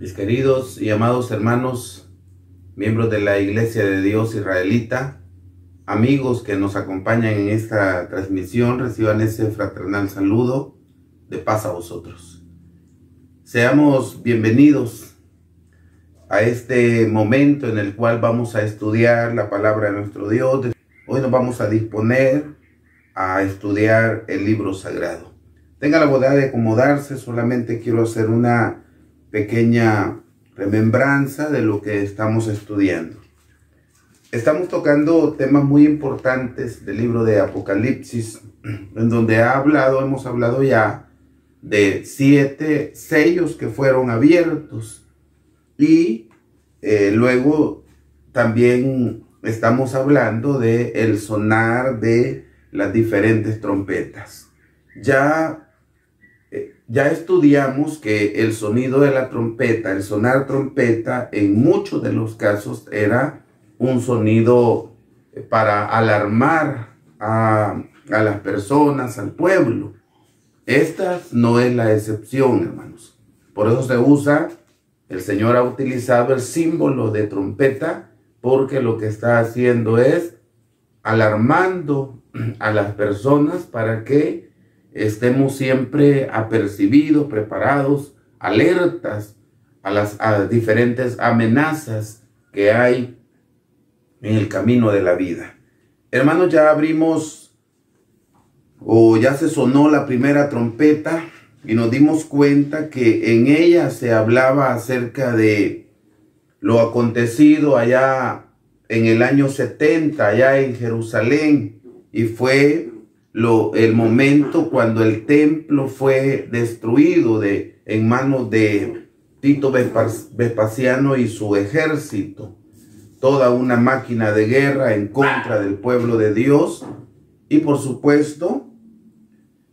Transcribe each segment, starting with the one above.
Mis queridos y amados hermanos, miembros de la Iglesia de Dios Israelita, amigos que nos acompañan en esta transmisión, reciban ese fraternal saludo de paz a vosotros. Seamos bienvenidos a este momento en el cual vamos a estudiar la palabra de nuestro Dios. Hoy nos vamos a disponer a estudiar el libro sagrado. Tenga la bondad de acomodarse, solamente quiero hacer una pequeña remembranza de lo que estamos estudiando. Estamos tocando temas muy importantes del libro de Apocalipsis, en donde hemos hablado ya de 7 sellos que fueron abiertos y luego también estamos hablando de el sonar de las diferentes trompetas. Ya estudiamos que el sonido de la trompeta, el sonar trompeta, en muchos de los casos era un sonido para alarmar a las personas, al pueblo. Esta no es la excepción, hermanos. Por eso se usa, el Señor ha utilizado el símbolo de trompeta, porque lo que está haciendo es alarmando a las personas para que estemos siempre apercibidos, preparados, alertas a las diferentes amenazas que hay en el camino de la vida. Hermanos, ya abrimos ya se sonó la primera trompeta y nos dimos cuenta que en ella se hablaba acerca de lo acontecido allá en el año 70, allá en Jerusalén, y fue el momento cuando el templo fue destruido en manos de Tito Vespasiano y su ejército. Toda una máquina de guerra en contra del pueblo de Dios. Y por supuesto,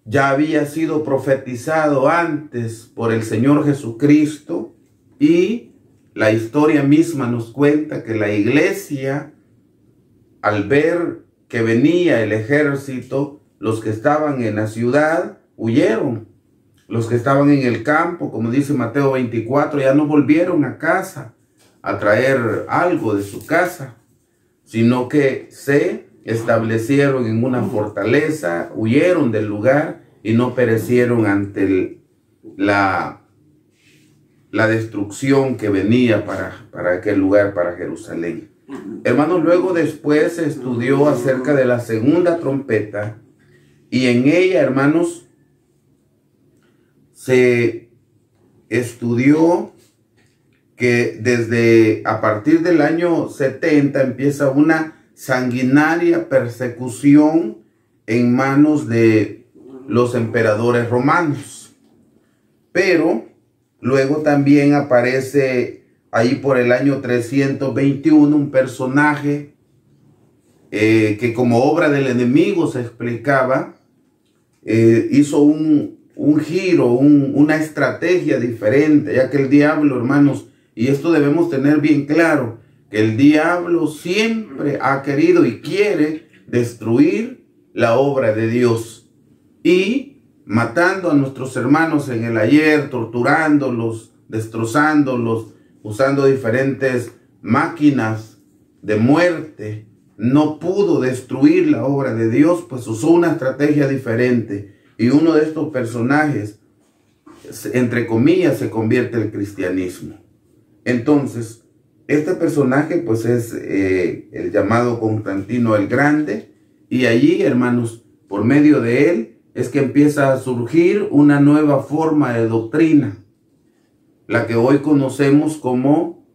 ya había sido profetizado antes por el Señor Jesucristo. Y la historia misma nos cuenta que la iglesia, al ver que venía el ejército, los que estaban en la ciudad huyeron. Los que estaban en el campo, como dice Mateo 24, ya no volvieron a casa a traer algo de su casa, sino que se establecieron en una fortaleza, huyeron del lugar y no perecieron ante la destrucción que venía para aquel lugar, para Jerusalén. Hermanos, luego después se estudió acerca de la segunda trompeta. Y en ella, hermanos, se estudió que a partir del año 70 empieza una sanguinaria persecución en manos de los emperadores romanos. Pero luego también aparece ahí por el año 321 un personaje que como obra del enemigo se explicaba, hizo un giro, una estrategia diferente, ya que el diablo, hermanos, y esto debemos tener bien claro, que el diablo siempre ha querido y quiere destruir la obra de Dios, y matando a nuestros hermanos en el ayer, torturándolos, destrozándolos, usando diferentes máquinas de muerte. No pudo destruir la obra de Dios, pues usó una estrategia diferente. Y uno de estos personajes, entre comillas, se convierte al cristianismo. Entonces, este personaje pues es el llamado Constantino el Grande. Y allí, hermanos, por medio de él, es que empieza a surgir una nueva forma de doctrina. La que hoy conocemos como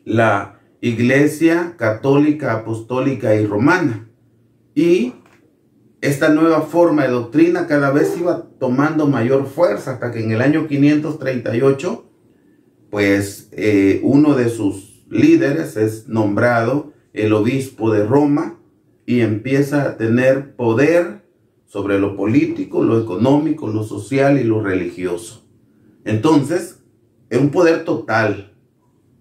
la Iglesia Católica, Apostólica y Romana. Y esta nueva forma de doctrina cada vez iba tomando mayor fuerza, hasta que en el año 538, pues uno de sus líderes es nombrado el obispo de Roma y empieza a tener poder sobre lo político, lo económico, lo social y lo religioso. Entonces, es un poder total.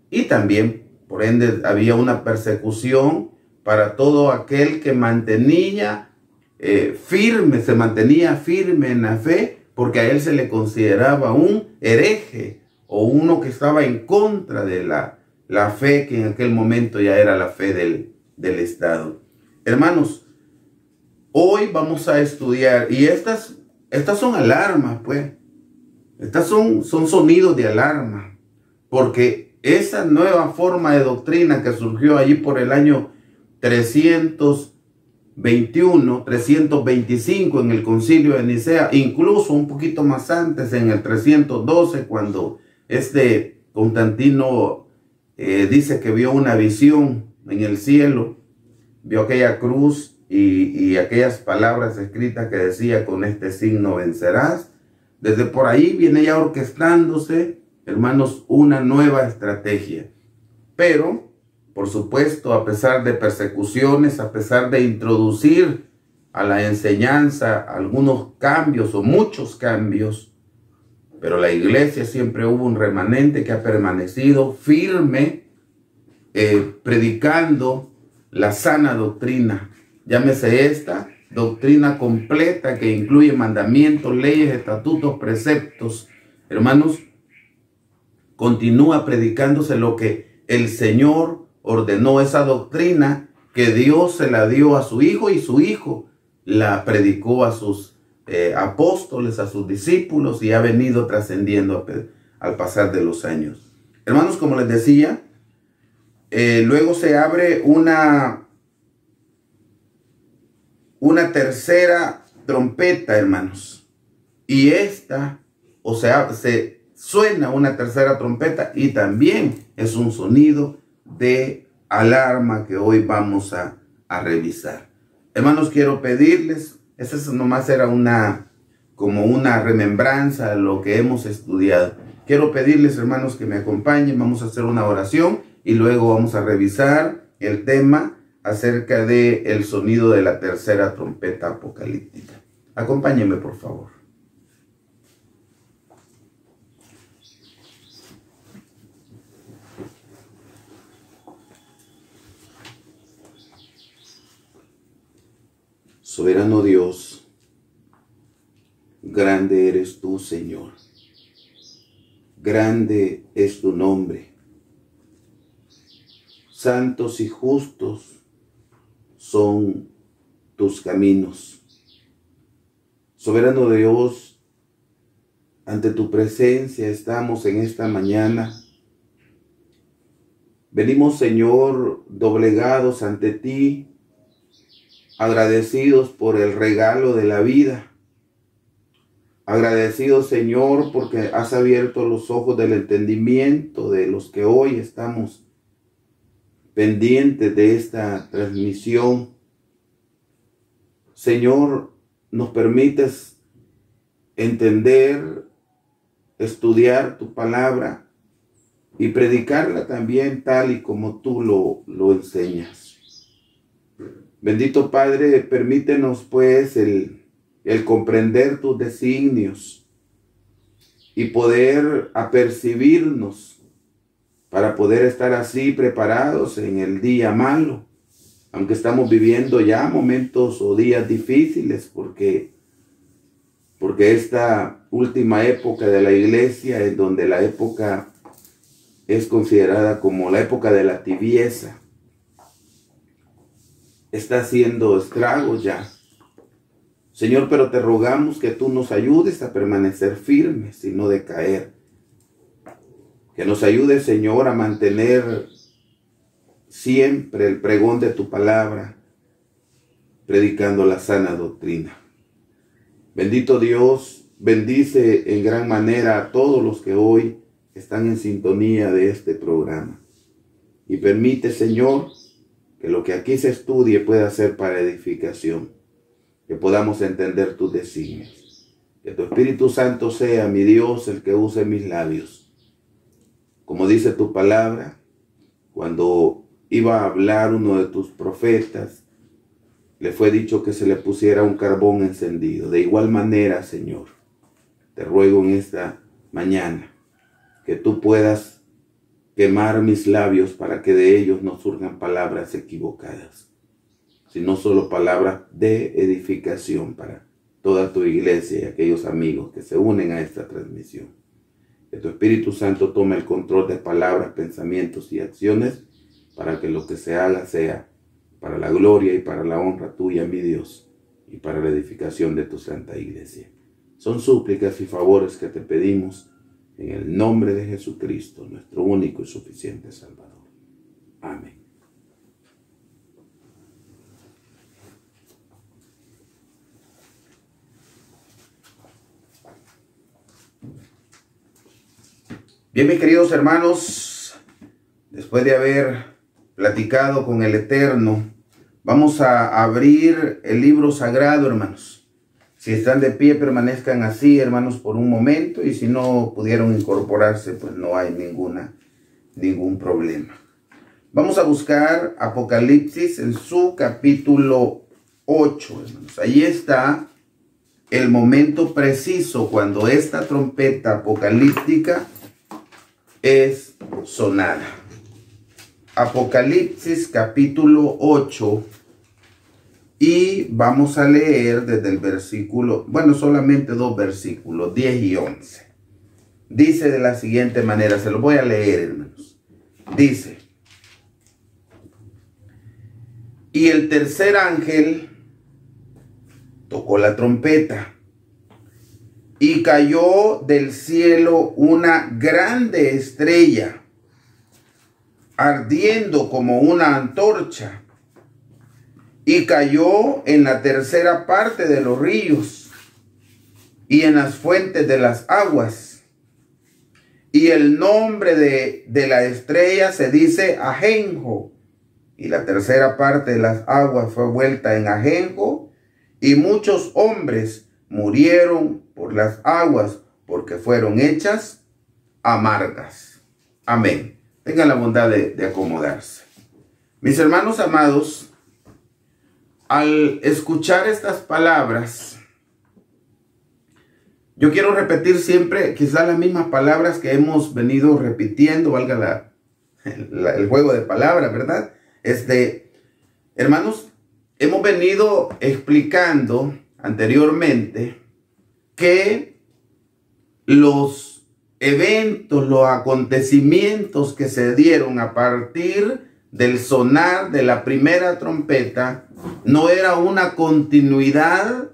Y también, por ende, había una persecución para todo aquel que se mantenía firme en la fe, porque a él se le consideraba un hereje, o uno que estaba en contra de la fe que en aquel momento ya era la fe del Estado. Hermanos, hoy vamos a estudiar, y estas son alarmas, pues. Estas son sonidos de alarma, porque esa nueva forma de doctrina que surgió allí por el año 321, 325 en el Concilio de Nicea, incluso un poquito más antes, en el 312, cuando Constantino dice que vio una visión en el cielo, vio aquella cruz y aquellas palabras escritas que decía: con este signo vencerás. Desde por ahí viene ya orquestándose, hermanos, una nueva estrategia. Pero, por supuesto, a pesar de persecuciones, a pesar de introducir a la enseñanza algunos cambios o muchos cambios, pero la iglesia siempre hubo un remanente que ha permanecido firme, predicando la sana doctrina. Llámese esta doctrina completa que incluye mandamientos, leyes, estatutos, preceptos. Hermanos, continúa predicándose lo que el Señor ordenó, esa doctrina que Dios se la dio a su Hijo, y su Hijo la predicó a sus apóstoles, a sus discípulos, y ha venido trascendiendo al pasar de los años. Hermanos, como les decía, luego se abre una tercera trompeta, hermanos, y se suena una tercera trompeta, y también es un sonido de alarma que hoy vamos a revisar. Hermanos, quiero pedirles, esa nomás era como una remembranza de lo que hemos estudiado. Quiero pedirles, hermanos, que me acompañen. Vamos a hacer una oración y luego vamos a revisar el tema acerca del sonido de la tercera trompeta apocalíptica. Acompáñenme, por favor. Soberano Dios, grande eres tú, Señor. Grande es tu nombre. Santos y justos son tus caminos. Soberano Dios, ante tu presencia estamos en esta mañana. Venimos, Señor, doblegados ante ti, agradecidos por el regalo de la vida. Agradecidos, Señor, porque has abierto los ojos del entendimiento de los que hoy estamos pendientes de esta transmisión. Señor, nos permites entender, estudiar tu palabra y predicarla también tal y como tú lo enseñas. Bendito Padre, permítenos pues el comprender tus designios y poder apercibirnos para poder estar así preparados en el día malo, aunque estamos viviendo ya momentos o días difíciles, porque esta última época de la iglesia es donde la época es considerada como la época de la tibieza. Está haciendo estragos ya. Señor, pero te rogamos que tú nos ayudes a permanecer firmes y no decaer. Que nos ayudes, Señor, a mantener siempre el pregón de tu palabra, predicando la sana doctrina. Bendito Dios, bendice en gran manera a todos los que hoy están en sintonía de este programa. Y permite, Señor, que lo que aquí se estudie pueda ser para edificación, que podamos entender tus designios. Que tu Espíritu Santo sea, mi Dios, el que use mis labios. Como dice tu palabra, cuando iba a hablar uno de tus profetas, le fue dicho que se le pusiera un carbón encendido. De igual manera, Señor, te ruego en esta mañana que tú puedas quemar mis labios para que de ellos no surjan palabras equivocadas, sino solo palabras de edificación para toda tu iglesia y aquellos amigos que se unen a esta transmisión. Que tu Espíritu Santo tome el control de palabras, pensamientos y acciones para que lo que se haga sea para la gloria y para la honra tuya, mi Dios, y para la edificación de tu santa iglesia. Son súplicas y favores que te pedimos en el nombre de Jesucristo, nuestro único y suficiente Salvador. Amén. Bien, mis queridos hermanos, después de haber platicado con el Eterno, vamos a abrir el libro sagrado, hermanos. Si están de pie, permanezcan así, hermanos, por un momento, y si no pudieron incorporarse, pues no hay ningún problema. Vamos a buscar Apocalipsis en su capítulo 8, hermanos. Ahí está el momento preciso cuando esta trompeta apocalíptica es sonada. Apocalipsis capítulo 8, y vamos a leer desde el versículo, bueno, solamente 2 versículos, 10 y 11. Dice de la siguiente manera, se lo voy a leer, hermanos. Dice: y el tercer ángel tocó la trompeta, y cayó del cielo una grande estrella, ardiendo como una antorcha, y cayó en la tercera parte de los ríos y en las fuentes de las aguas. Y el nombre de la estrella se dice Ajenjo, y la tercera parte de las aguas fue vuelta en ajenjo, y muchos hombres murieron por las aguas, porque fueron hechas amargas. Amén. Tengan la bondad de acomodarse. Mis hermanos amados, al escuchar estas palabras, yo quiero repetir siempre quizás las mismas palabras que hemos venido repitiendo, valga el juego de palabras, ¿verdad? Hermanos, hemos venido explicando anteriormente que los eventos, los acontecimientos que se dieron a partir del sonar de la primera trompeta no era una continuidad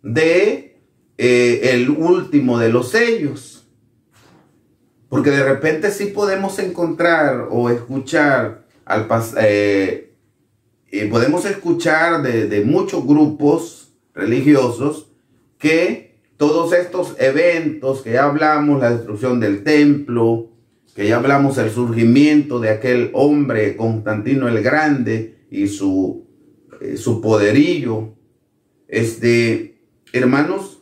de el último de los sellos, porque de repente sí podemos encontrar o escuchar podemos escuchar de muchos grupos religiosos que todos estos eventos que ya hablamos, la destrucción del templo, que ya hablamos el surgimiento de aquel hombre Constantino el Grande y su poderío, hermanos,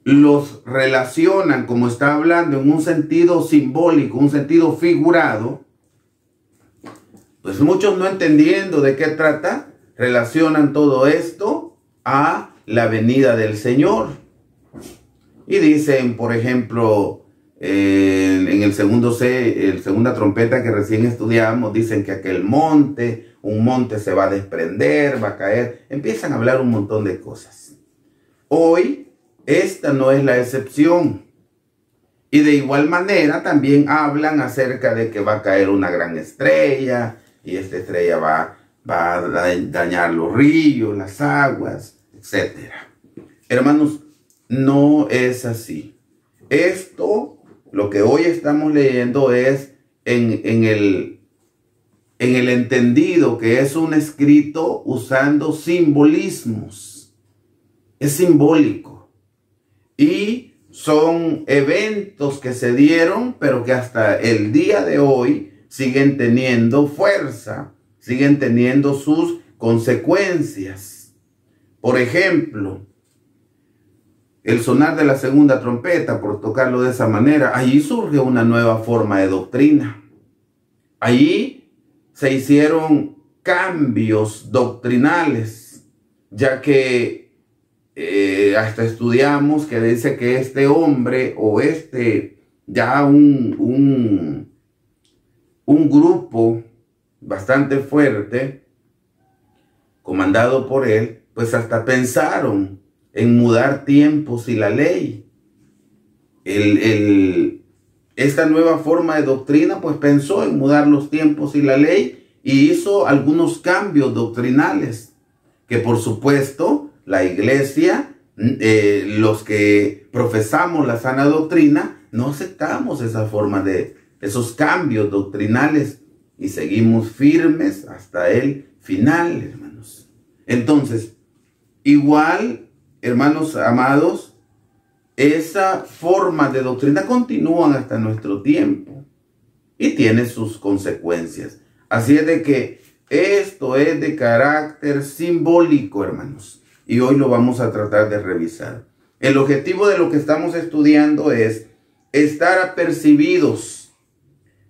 los relacionan, como está hablando, en un sentido simbólico, un sentido figurado. Pues muchos, no entendiendo de qué trata, relacionan todo esto a la venida del Señor. Y dicen, por ejemplo, en el segunda trompeta que recién estudiamos, dicen que aquel monte, un monte se va a desprender, va a caer. Empiezan a hablar un montón de cosas. Hoy, esta no es la excepción. Y de igual manera también hablan acerca de que va a caer una gran estrella, y esta estrella va a dañar los ríos, las aguas, etc. Hermanos, no es así. Esto, lo que hoy estamos leyendo, es en el entendido que es un escrito usando simbolismos. Es simbólico. Y son eventos que se dieron, pero que hasta el día de hoy siguen teniendo fuerza, siguen teniendo sus consecuencias. Por ejemplo, el sonar de la segunda trompeta, por tocarlo de esa manera, allí surge una nueva forma de doctrina. Allí se hicieron cambios doctrinales, ya que hasta estudiamos que dice que este hombre o ya un grupo bastante fuerte, comandado por él, pues hasta pensaron en mudar tiempos y la ley. El esta nueva forma de doctrina, pues pensó en mudar los tiempos y la ley y hizo algunos cambios doctrinales que por supuesto la iglesia, los que profesamos la sana doctrina, no aceptamos esa forma de esos cambios doctrinales y seguimos firmes hasta el final, hermanos. Entonces, igual, hermanos amados, esa forma de doctrina continúan hasta nuestro tiempo y tiene sus consecuencias. Así es de que esto es de carácter simbólico, hermanos, y hoy lo vamos a tratar de revisar. El objetivo de lo que estamos estudiando es estar apercibidos,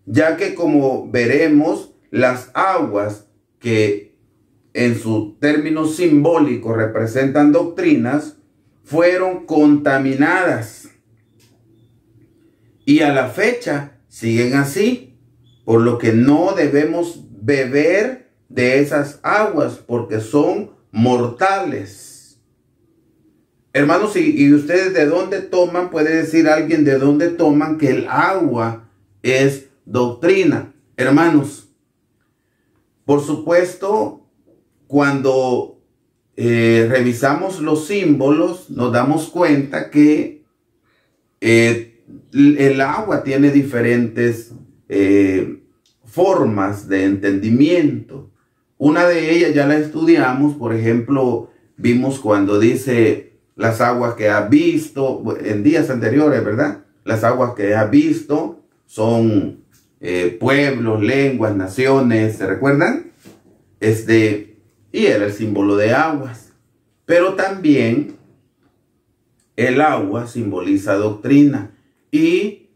ya que como veremos, las aguas que en su término simbólico representan doctrinas, fueron contaminadas y a la fecha siguen así, por lo que no debemos beber de esas aguas porque son mortales. Hermanos, y ustedes de dónde toman, puede decir alguien de dónde toman que el agua es doctrina. Hermanos, por supuesto, cuando revisamos los símbolos, nos damos cuenta que el agua tiene diferentes formas de entendimiento. Una de ellas ya la estudiamos, por ejemplo, vimos cuando dice las aguas que has visto, en días anteriores, ¿verdad? Las aguas que has visto son pueblos, lenguas, naciones, ¿se recuerdan? Y era el símbolo de aguas. Pero también el agua simboliza doctrina. ¿Y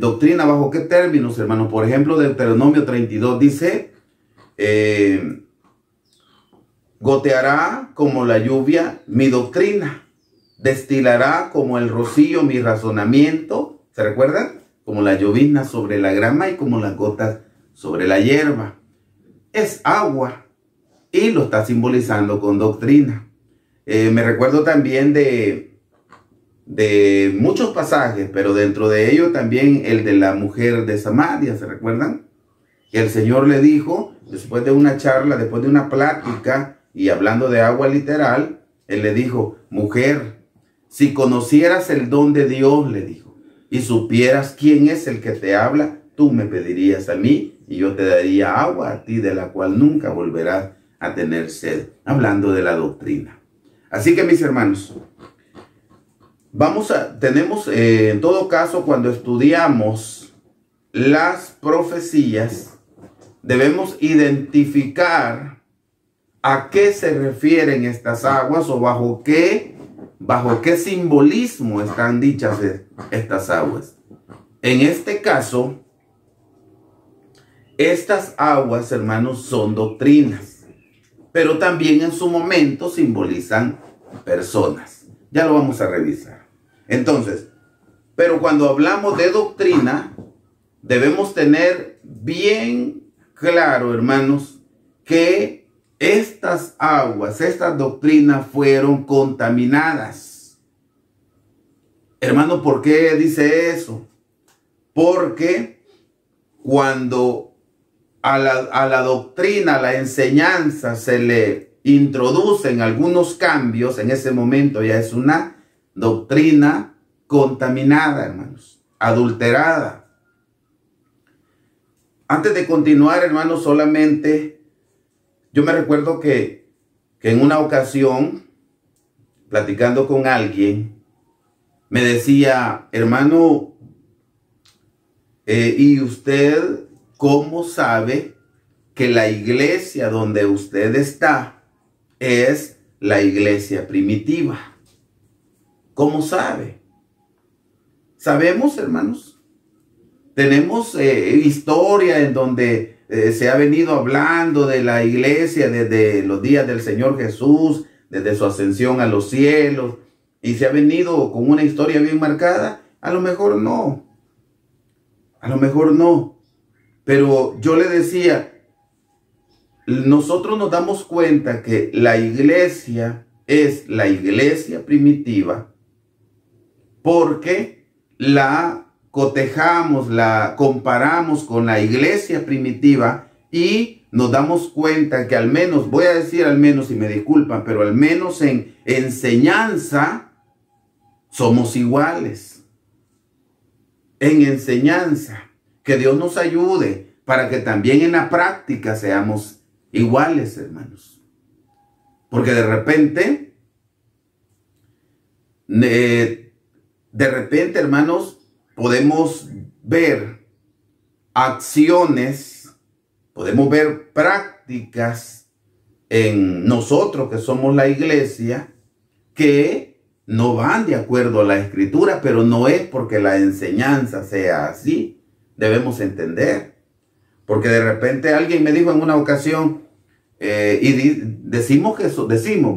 doctrina bajo qué términos, hermanos? Por ejemplo, Deuteronomio 32 dice, goteará como la lluvia mi doctrina, destilará como el rocío mi razonamiento. ¿Se recuerdan? Como la llovizna sobre la grama y como las gotas sobre la hierba. Es agua. Y lo está simbolizando con doctrina. Me recuerdo también de muchos pasajes, pero dentro de ellos también el de la mujer de Samaria, ¿se recuerdan? Que el Señor le dijo, después de una charla, después de una plática, y hablando de agua literal, Él le dijo, mujer, si conocieras el don de Dios, le dijo, y supieras quién es el que te habla, tú me pedirías a mí, y yo te daría agua a ti, de la cual nunca volverás a tener sed, hablando de la doctrina. Así que mis hermanos, tenemos en todo caso, cuando estudiamos las profecías, debemos identificar a qué se refieren estas aguas o bajo qué simbolismo están dichas estas aguas. En este caso, estas aguas, hermanos, son doctrinas, pero también en su momento simbolizan personas. Ya lo vamos a revisar. Entonces, pero cuando hablamos de doctrina, debemos tener bien claro, hermanos, que estas aguas, estas doctrinas fueron contaminadas. Hermano, ¿por qué dice eso? Porque cuando a la doctrina, a la enseñanza se le introducen algunos cambios, en ese momento ya es una doctrina contaminada, hermanos, adulterada. Antes de continuar, hermanos, solamente yo me recuerdo que en una ocasión, platicando con alguien, me decía, hermano, ¿y usted cómo sabe que la iglesia donde usted está es la iglesia primitiva? ¿Cómo sabe? Sabemos, hermanos. Tenemos historia en donde se ha venido hablando de la iglesia desde los días del Señor Jesús, desde su ascensión a los cielos, y se ha venido con una historia bien marcada. A lo mejor no. A lo mejor no. Pero yo le decía, nosotros nos damos cuenta que la iglesia es la iglesia primitiva porque la cotejamos, la comparamos con la iglesia primitiva y nos damos cuenta que al menos, voy a decir al menos y me disculpan, pero al menos en enseñanza somos iguales. En enseñanza, que Dios nos ayude para que también en la práctica seamos iguales, hermanos. Porque de repente, hermanos, podemos ver acciones, podemos ver prácticas en nosotros que somos la iglesia que no van de acuerdo a la escritura, pero no es porque la enseñanza sea así. Debemos entender. Porque de repente alguien me dijo en una ocasión, decimos,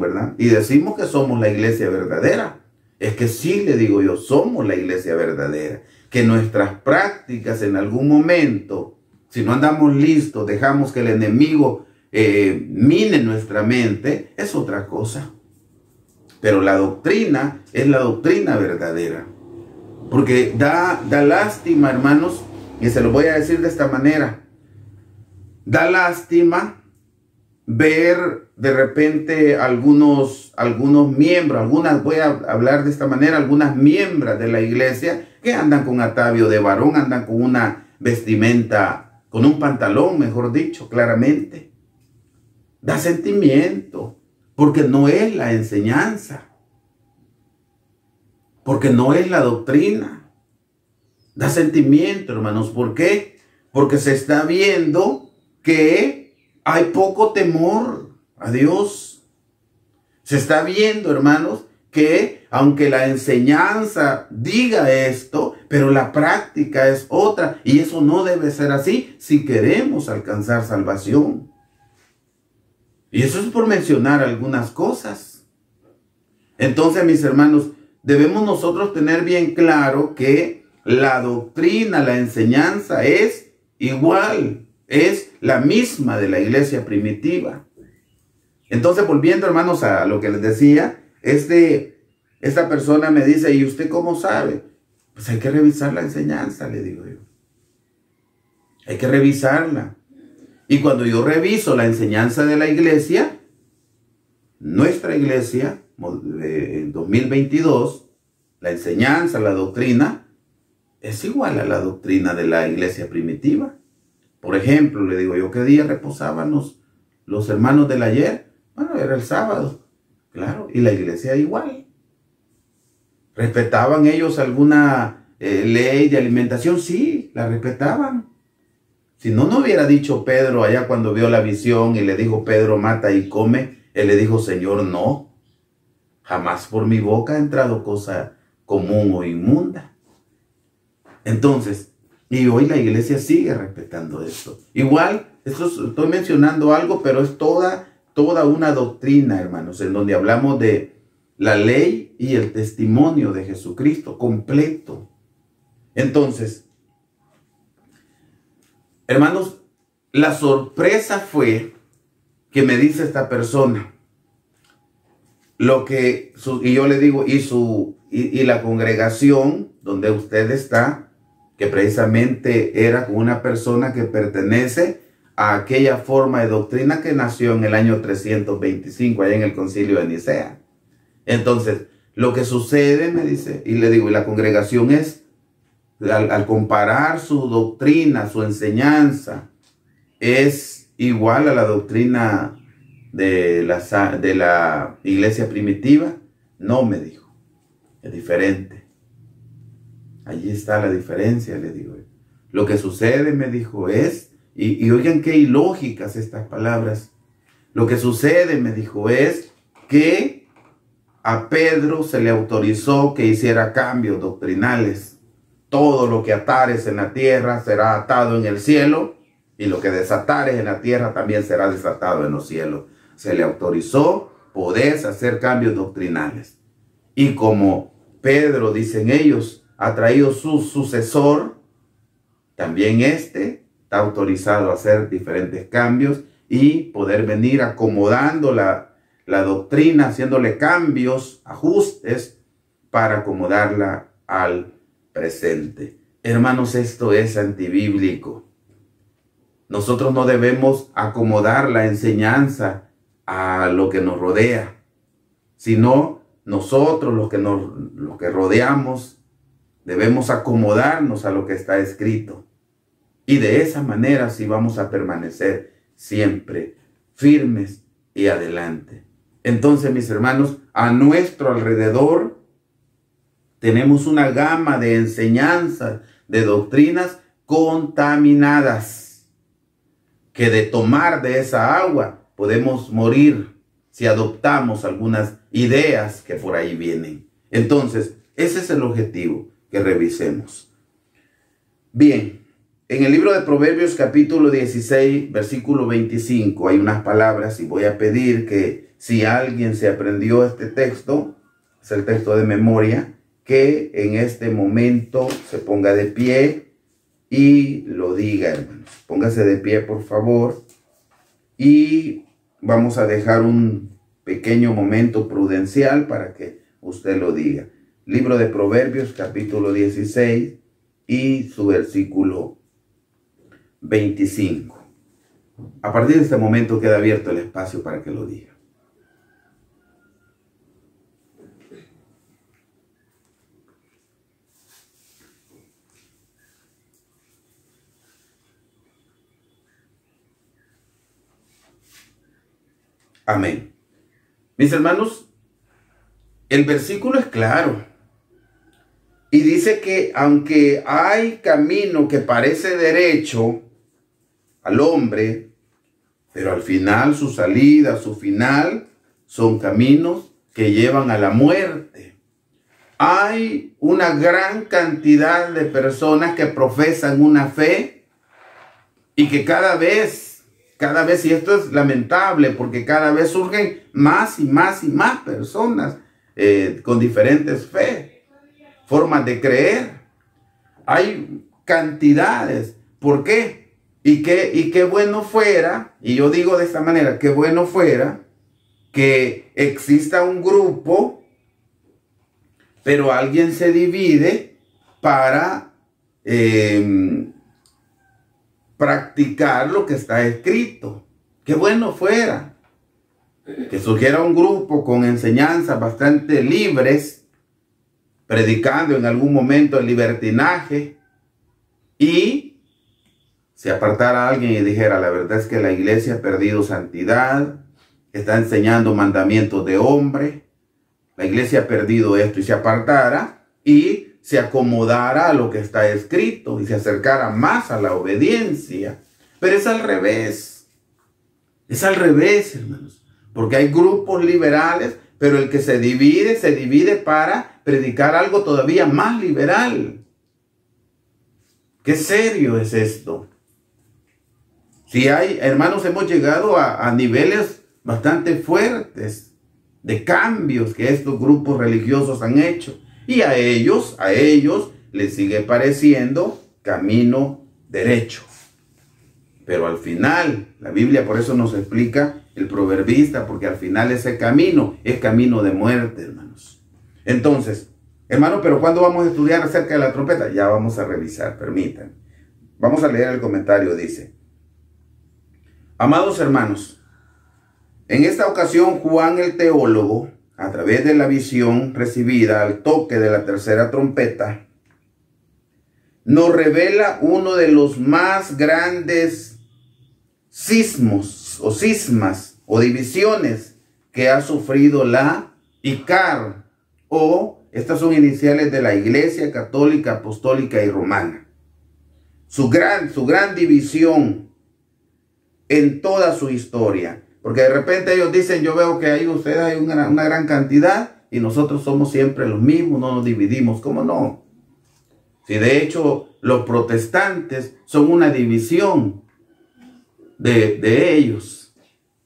¿verdad? Y decimos que somos la iglesia verdadera. Es que sí, le digo yo, somos la iglesia verdadera. Que nuestras prácticas en algún momento, si no andamos listos, dejamos que el enemigo mine nuestra mente, es otra cosa. Pero la doctrina es la doctrina verdadera. Porque da lástima, hermanos, y se lo voy a decir de esta manera. Da lástima ver de repente algunos miembros, voy a hablar de esta manera, algunas miembros de la iglesia que andan con atavio de varón, andan con una vestimenta, con un pantalón, mejor dicho, claramente. Da sentimiento, porque no es la enseñanza, porque no es la doctrina. Da sentimiento, hermanos. ¿Por qué? Porque se está viendo que hay poco temor a Dios. Se está viendo, hermanos, que aunque la enseñanza diga esto, pero la práctica es otra. Y eso no debe ser así si queremos alcanzar salvación. Y eso es por mencionar algunas cosas. Entonces, mis hermanos, debemos nosotros tener bien claro que la doctrina, la enseñanza es igual. Es la misma de la iglesia primitiva. Entonces, volviendo, hermanos, a lo que les decía, esta persona me dice, ¿y usted cómo sabe? Pues hay que revisar la enseñanza, le digo yo. Hay que revisarla. Y cuando yo reviso la enseñanza de la iglesia, nuestra iglesia, en 2022, la enseñanza, la doctrina, es igual a la doctrina de la iglesia primitiva. Por ejemplo, le digo yo, ¿qué día reposaban los hermanos del ayer? Bueno, era el sábado, claro, y la iglesia igual. ¿Respetaban ellos alguna ley de alimentación? Sí, la respetaban. Si no, no hubiera dicho Pedro allá cuando vio la visión y le dijo, Pedro, mata y come. Él le dijo, Señor, no. Jamás por mi boca ha entrado cosa común o inmunda. Entonces, y hoy la iglesia sigue respetando esto. Igual, estoy mencionando algo, pero es toda una doctrina, hermanos, en donde hablamos de la ley y el testimonio de Jesucristo completo. Entonces, hermanos, la sorpresa fue que me dice esta persona, y yo le digo, y la congregación donde usted está, que precisamente era con una persona que pertenece a aquella forma de doctrina que nació en el año 325, allá en el concilio de Nicea. Entonces, lo que sucede, me dice, y le digo, y la congregación es, al comparar su doctrina, su enseñanza, es igual a la doctrina de la iglesia primitiva. No, me dijo, es diferente. Allí está la diferencia, le digo. Lo que sucede, me dijo, es, y oigan qué ilógicas estas palabras. Lo que sucede, me dijo, es que a Pedro se le autorizó que hiciera cambios doctrinales. Todo lo que atares en la tierra será atado en el cielo, y lo que desatares en la tierra también será desatado en los cielos. Se le autorizó poder hacer cambios doctrinales. Y como Pedro, dicen ellos, ha traído su sucesor, también está autorizado a hacer diferentes cambios y poder venir acomodando la doctrina, haciéndole cambios, ajustes para acomodarla al presente. Hermanos, esto es antibíblico. Nosotros no debemos acomodar la enseñanza a lo que nos rodea, sino nosotros los que rodeamos debemos acomodarnos a lo que está escrito. Y de esa manera sí vamos a permanecer siempre firmes y adelante. Entonces, mis hermanos, a nuestro alrededor tenemos una gama de enseñanzas, de doctrinas contaminadas, que de tomar de esa agua podemos morir si adoptamos algunas ideas que por ahí vienen. Entonces, ese es el objetivo, que revisemos. Bien, en el libro de Proverbios capítulo 16, versículo 25, hay unas palabras y voy a pedir que si alguien se aprendió este texto, es el texto de memoria, que en este momento se ponga de pie y lo diga, hermanos. Póngase de pie, por favor, y vamos a dejar un pequeño momento prudencial para que usted lo diga. Libro de Proverbios, capítulo 16 y su versículo 25. A partir de este momento queda abierto el espacio para que lo diga. Amén. Mis hermanos, el versículo es claro. Y dice que aunque hay camino que parece derecho al hombre, pero al final su salida, su final, son caminos que llevan a la muerte. Hay una gran cantidad de personas que profesan una fe y que cada vez, y esto es lamentable porque cada vez surgen más y más y más personas con diferentes fe. Formas de creer. Hay cantidades. ¿Por qué? Y qué bueno fuera, y yo digo de esta manera, qué bueno fuera que exista un grupo, pero alguien se divide para practicar lo que está escrito. Qué bueno fuera que surgiera un grupo con enseñanzas bastante libres, predicando en algún momento el libertinaje, y se apartara alguien y dijera, la verdad es que la iglesia ha perdido santidad, está enseñando mandamientos de hombre, la iglesia ha perdido esto, y se apartara y se acomodara a lo que está escrito y se acercara más a la obediencia. Pero es al revés, hermanos, porque hay grupos liberales, pero el que se divide para predicar algo todavía más liberal. ¿Qué serio es esto? Si hay, hermanos, hemos llegado a niveles bastante fuertes de cambios que estos grupos religiosos han hecho. Y a ellos les sigue pareciendo camino derecho. Pero al final, la Biblia por eso nos explica el proverbista, porque al final ese camino es camino de muerte, hermanos. Entonces, hermano, pero ¿cuándo vamos a estudiar acerca de la trompeta? Ya vamos a revisar, permítanme. Vamos a leer el comentario, dice: amados hermanos, en esta ocasión Juan el teólogo, a través de la visión recibida al toque de la tercera trompeta, nos revela uno de los más grandes cismas o divisiones que ha sufrido la ICAR, o estas son iniciales de la Iglesia Católica, Apostólica y Romana. Su gran división en toda su historia. Porque de repente ellos dicen, yo veo que ahí ustedes hay una gran cantidad y nosotros somos siempre los mismos, no nos dividimos. ¿Cómo no? Si de hecho los protestantes son una división de ellos.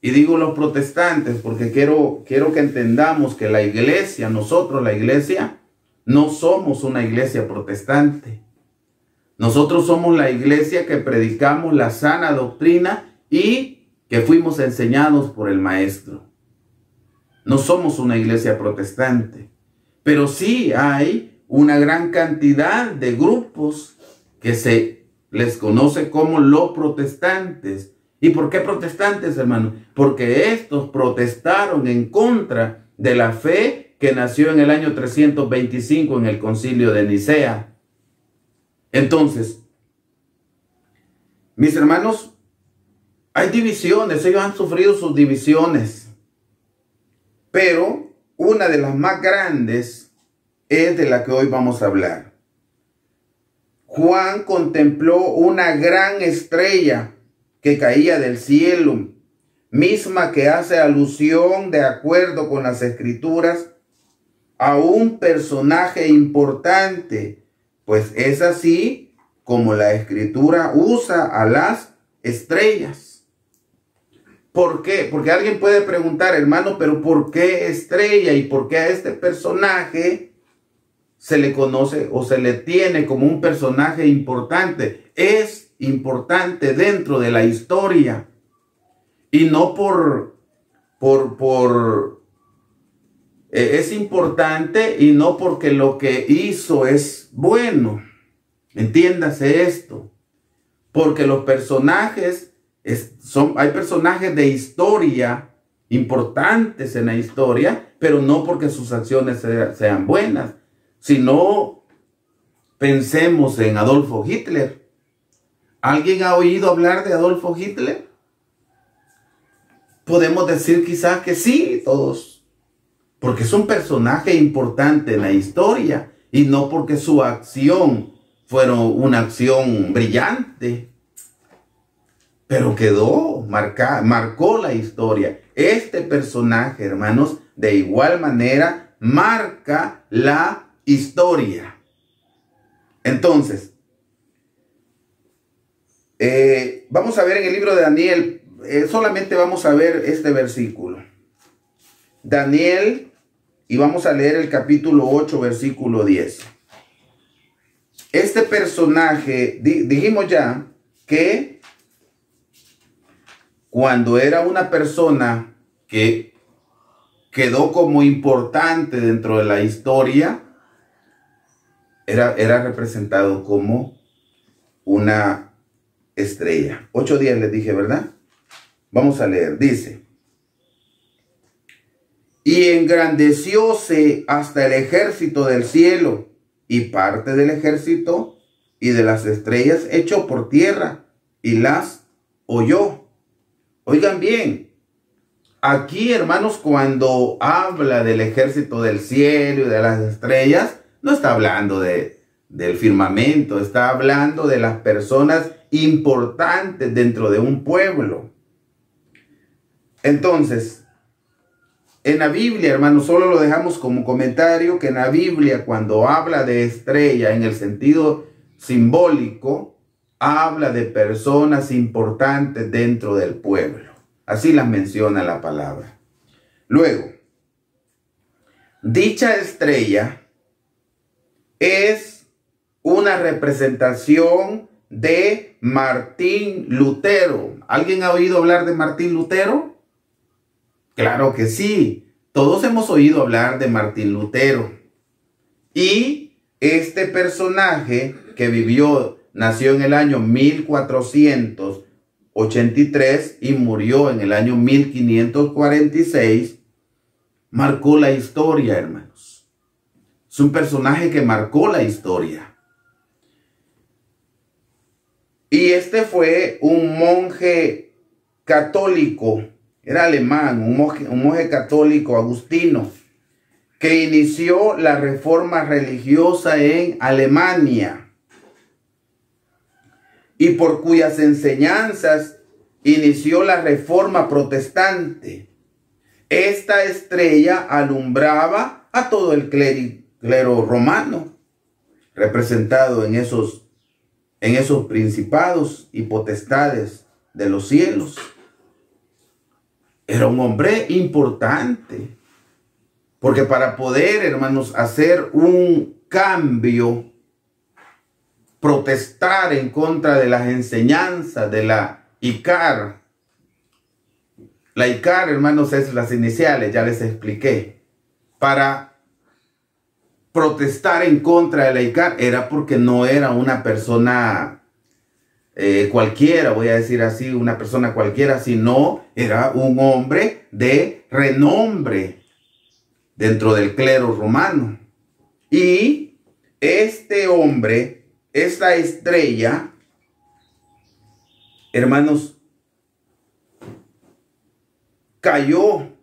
Y digo los protestantes porque quiero que entendamos que la iglesia, nosotros la iglesia, no somos una iglesia protestante. Nosotros somos la iglesia que predicamos la sana doctrina y que fuimos enseñados por el maestro. No somos una iglesia protestante, pero sí hay una gran cantidad de grupos que se les conoce como los protestantes. ¿Y por qué protestantes, hermano? Porque estos protestaron en contra de la fe que nació en el año 325 en el Concilio de Nicea. Entonces, mis hermanos, hay divisiones, ellos han sufrido sus divisiones, pero una de las más grandes es de la que hoy vamos a hablar. Juan contempló una gran estrella que caía del cielo, misma que hace alusión, de acuerdo con las Escrituras, a un personaje importante, pues es así como la Escritura usa a las estrellas. ¿Por qué? Porque alguien puede preguntar, hermano, pero ¿por qué estrella y por qué a este personaje se le conoce o se le tiene como un personaje importante? Es importante dentro de la historia y no es importante y no porque lo que hizo es bueno. Entiéndase esto, porque los personajes hay personajes de historia importantes en la historia, pero no porque sus acciones sean buenas, sino pensemos en Adolfo Hitler. ¿Alguien ha oído hablar de Adolfo Hitler? Podemos decir quizás que sí, todos, porque es un personaje importante en la historia y no porque su acción fuera una acción brillante, pero marcó la historia. Este personaje, hermanos, de igual manera marca la historia. Entonces, vamos a ver en el libro de Daniel, solamente vamos a ver este versículo. Daniel, y vamos a leer el capítulo 8, versículo 10. Este personaje, dijimos ya que cuando era una persona que quedó como importante dentro de la historia, era representado como una estrella. 8:10 les dije, ¿verdad? Vamos a leer, dice: y engrandecióse hasta el ejército del cielo, y parte del ejército y de las estrellas echó por tierra y las oyó. Oigan bien, aquí, hermanos, cuando habla del ejército del cielo y de las estrellas, no está hablando del firmamento, está hablando de las personas importantes dentro de un pueblo. Entonces, en la Biblia, hermanos, solo lo dejamos como comentario, que en la Biblia, cuando habla de estrella en el sentido simbólico, habla de personas importantes dentro del pueblo. Así las menciona la palabra. Luego, dicha estrella es una representación de Martín Lutero. ¿Alguien ha oído hablar de Martín Lutero? Claro que sí. Todos hemos oído hablar de Martín Lutero. Y este personaje que nació en el año 1483 y murió en el año 1546, marcó la historia, hermanos. Es un personaje que marcó la historia. Y este fue un monje católico, era alemán, un monje católico agustino, que inició la reforma religiosa en Alemania, y por cuyas enseñanzas inició la reforma protestante. Esta estrella alumbraba a todo el clero romano, representado en esos principados y potestades de los cielos. Era un hombre importante, porque para poder, hermanos, hacer un cambio, protestar en contra de las enseñanzas de la ICAR. La ICAR, hermanos, es las iniciales, ya les expliqué. Para protestar en contra de Laicar era porque no era una persona cualquiera, voy a decir así, una persona cualquiera, sino era un hombre de renombre dentro del clero romano. Y este hombre, esta estrella, hermanos, cayó,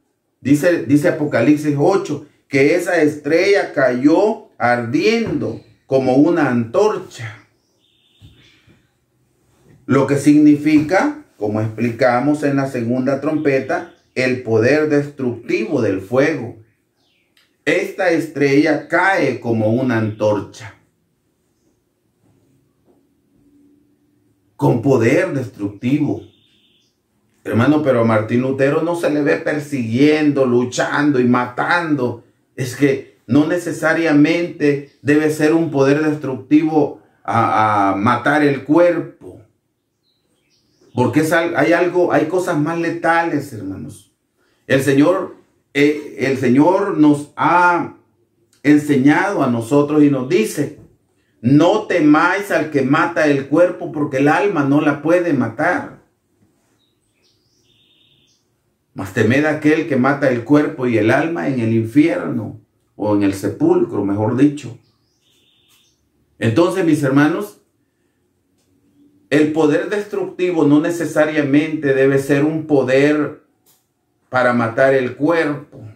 dice Apocalipsis 8, que esa estrella cayó ardiendo como una antorcha. Lo que significa, como explicamos en la segunda trompeta, el poder destructivo del fuego. Esta estrella cae como una antorcha, con poder destructivo. Hermano, pero a Martín Lutero no se le ve persiguiendo, luchando y matando. Es que no necesariamente debe ser un poder destructivo a matar el cuerpo. Porque hay cosas más letales, hermanos. El Señor nos ha enseñado a nosotros y nos dice: no temáis al que mata el cuerpo, porque el alma no la puede matar. Mas temed a aquel que mata el cuerpo y el alma en el infierno, o en el sepulcro, mejor dicho. Entonces, mis hermanos, el poder destructivo no necesariamente debe ser un poder para matar el cuerpo,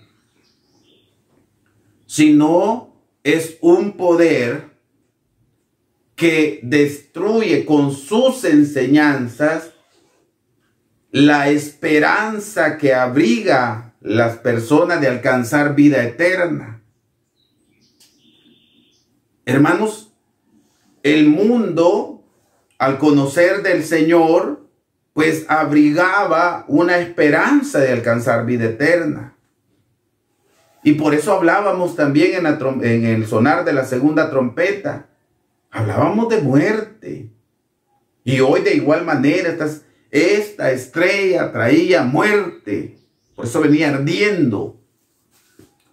sino es un poder que destruye con sus enseñanzas la esperanza que abriga las personas de alcanzar vida eterna. Hermanos, el mundo, al conocer del Señor, pues abrigaba una esperanza de alcanzar vida eterna. Y por eso hablábamos también en el sonar de la segunda trompeta. Hablábamos de muerte. Y hoy de igual manera esta estrella traía muerte. Por eso venía ardiendo.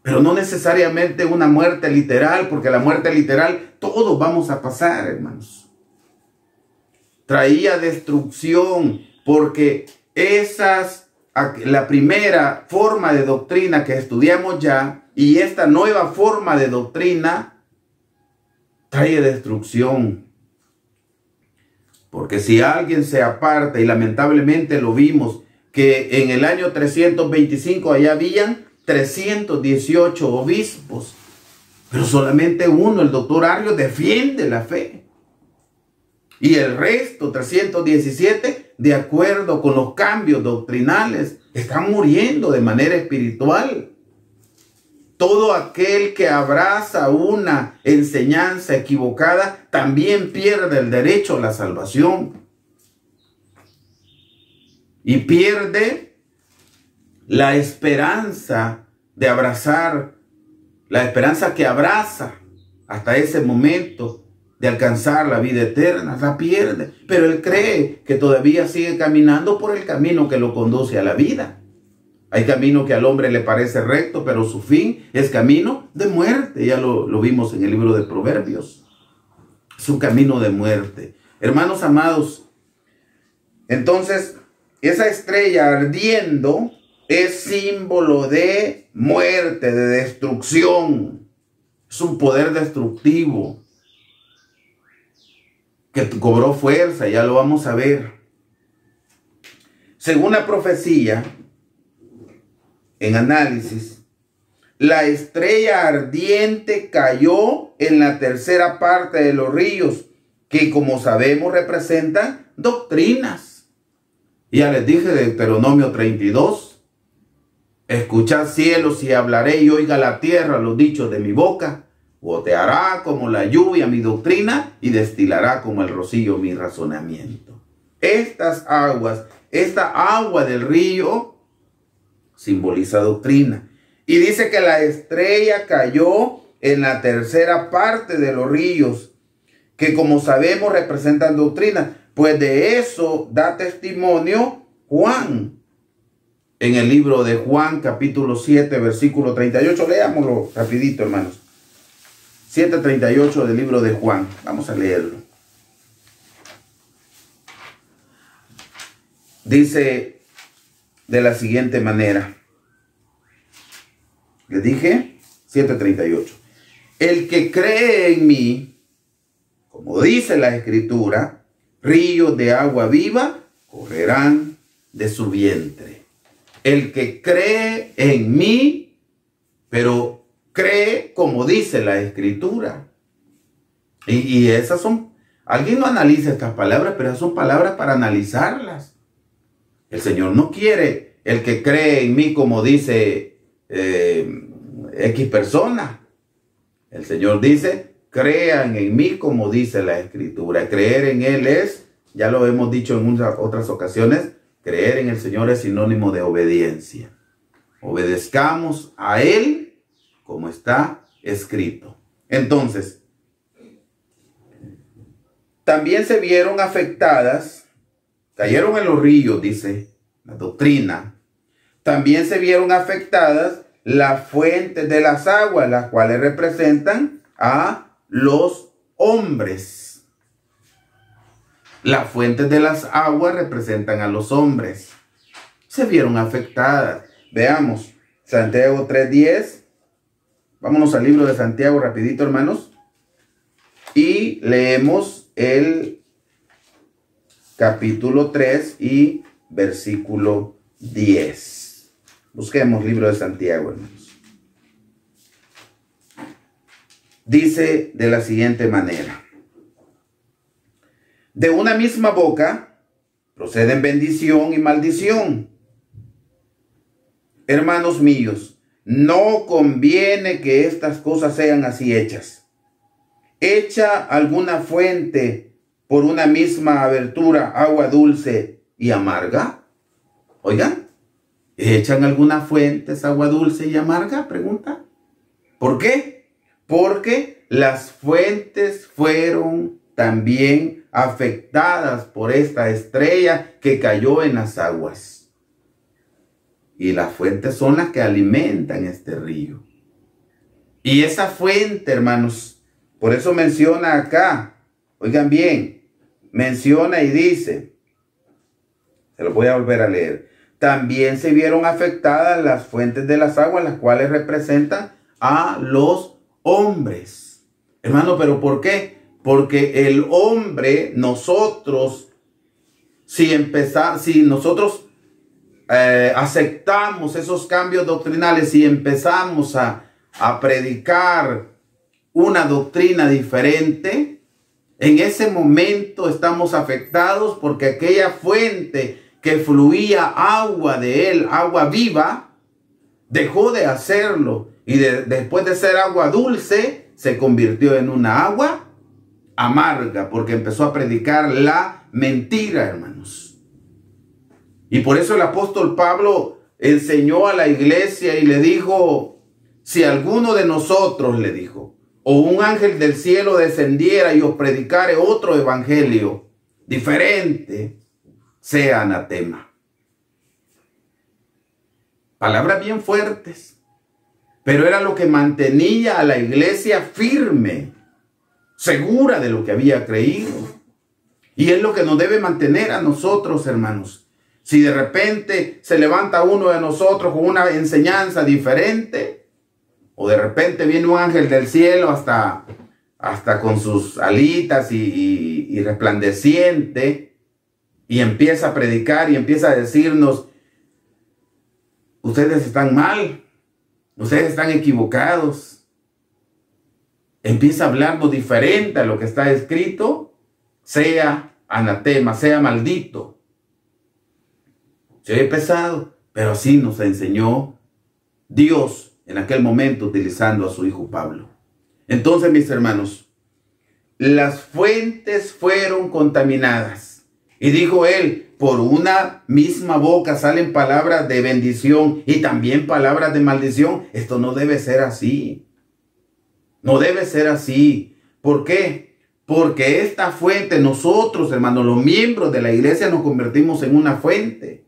Pero no necesariamente una muerte literal, porque la muerte literal todos vamos a pasar, hermanos. Traía destrucción, porque la primera forma de doctrina que estudiamos ya y esta nueva forma de doctrina trae destrucción. Porque si alguien se aparta, y lamentablemente lo vimos, que en el año 325 allá habían 318 obispos, pero solamente uno, el doctor Arrio, defiende la fe. Y el resto, 317, de acuerdo con los cambios doctrinales, están muriendo de manera espiritual. Todo aquel que abraza una enseñanza equivocada también pierde el derecho a la salvación. Y pierde la esperanza de abrazar, la esperanza que abraza hasta ese momento de alcanzar la vida eterna, la pierde. Pero él cree que todavía sigue caminando por el camino que lo conduce a la vida. Hay camino que al hombre le parece recto, pero su fin es camino de muerte. Ya lo vimos en el libro de Proverbios. Es un camino de muerte. Hermanos amados, entonces esa estrella ardiendo es símbolo de muerte, de destrucción. Es un poder destructivo que cobró fuerza, ya lo vamos a ver. Según la profecía, en análisis, la estrella ardiente cayó en la tercera parte de los ríos, que como sabemos representan doctrinas. Ya les dije de Deuteronomio 32, escuchad cielos y hablaré y oiga la tierra los dichos de mi boca. Goteará como la lluvia mi doctrina y destilará como el rocío mi razonamiento. Estas aguas, esta agua del río simboliza doctrina. Y dice que la estrella cayó en la tercera parte de los ríos, que como sabemos representan doctrina. Pues de eso da testimonio Juan. En el libro de Juan, capítulo 7, versículo 38. Leámoslo rapidito, hermanos. 7:38 del libro de Juan. Vamos a leerlo. Dice de la siguiente manera. Les dije 7:38. El que cree en mí, como dice la Escritura, ríos de agua viva correrán de su vientre. El que cree en mí, pero cree como dice la Escritura. Y esas son, alguien no analiza estas palabras, pero esas son palabras para analizarlas. El Señor no quiere el que cree en mí como dice X persona. El Señor dice, crean en mí como dice la Escritura. Creer en Él es, ya lo hemos dicho en otras ocasiones, creer en el Señor es sinónimo de obediencia. Obedezcamos a Él como está escrito. Entonces, también se vieron afectadas, cayeron en los ríos, dice la doctrina. También se vieron afectadas las fuentes de las aguas, las cuales representan a los hombres. Las fuentes de las aguas representan a los hombres. Se vieron afectadas. Veamos, Santiago 3:10. Vámonos al libro de Santiago rapidito, hermanos. Y leemos el capítulo 3 y versículo 10. Busquemos libro de Santiago, hermanos. Dice de la siguiente manera. De una misma boca proceden bendición y maldición. Hermanos míos, no conviene que estas cosas sean así hechas. ¿Echa alguna fuente por una misma abertura agua dulce y amarga? Oigan, ¿echan alguna fuente agua dulce y amarga? Pregunta. ¿Por qué? Porque las fuentes fueron también afectadas por esta estrella que cayó en las aguas. Y las fuentes son las que alimentan este río. Y esa fuente, hermanos, por eso menciona acá, oigan bien, menciona y dice, se lo voy a volver a leer. También se vieron afectadas las fuentes de las aguas, las cuales representan a los hombres. Hermano, ¿pero por qué? Porque el hombre, nosotros, si nosotros aceptamos esos cambios doctrinales y empezamos a predicar una doctrina diferente, en ese momento estamos afectados porque aquella fuente que fluía agua de él, agua viva, dejó de hacerlo y después de ser agua dulce se convirtió en una agua amarga porque empezó a predicar la mentira, hermanos. Y por eso el apóstol Pablo enseñó a la iglesia y le dijo, si alguno de nosotros, le dijo, o un ángel del cielo descendiera y os predicare otro evangelio diferente, sea anatema. Palabras bien fuertes, pero era lo que mantenía a la iglesia firme, segura de lo que había creído. Y es lo que nos debe mantener a nosotros, hermanos. Si de repente se levanta uno de nosotros con una enseñanza diferente, o de repente viene un ángel del cielo hasta con sus alitas y resplandeciente, y empieza a predicar y empieza a decirnos, ustedes están mal, ustedes están equivocados. Empieza a hablarnos diferente a lo que está escrito, sea anatema, sea maldito. Se oye pesado, pero así nos enseñó Dios en aquel momento utilizando a su hijo Pablo. Entonces, mis hermanos, las fuentes fueron contaminadas. Y dijo él, por una misma boca salen palabras de bendición y también palabras de maldición. Esto no debe ser así. No debe ser así. ¿Por qué? Porque esta fuente, nosotros, hermanos, los miembros de la iglesia, nos convertimos en una fuente.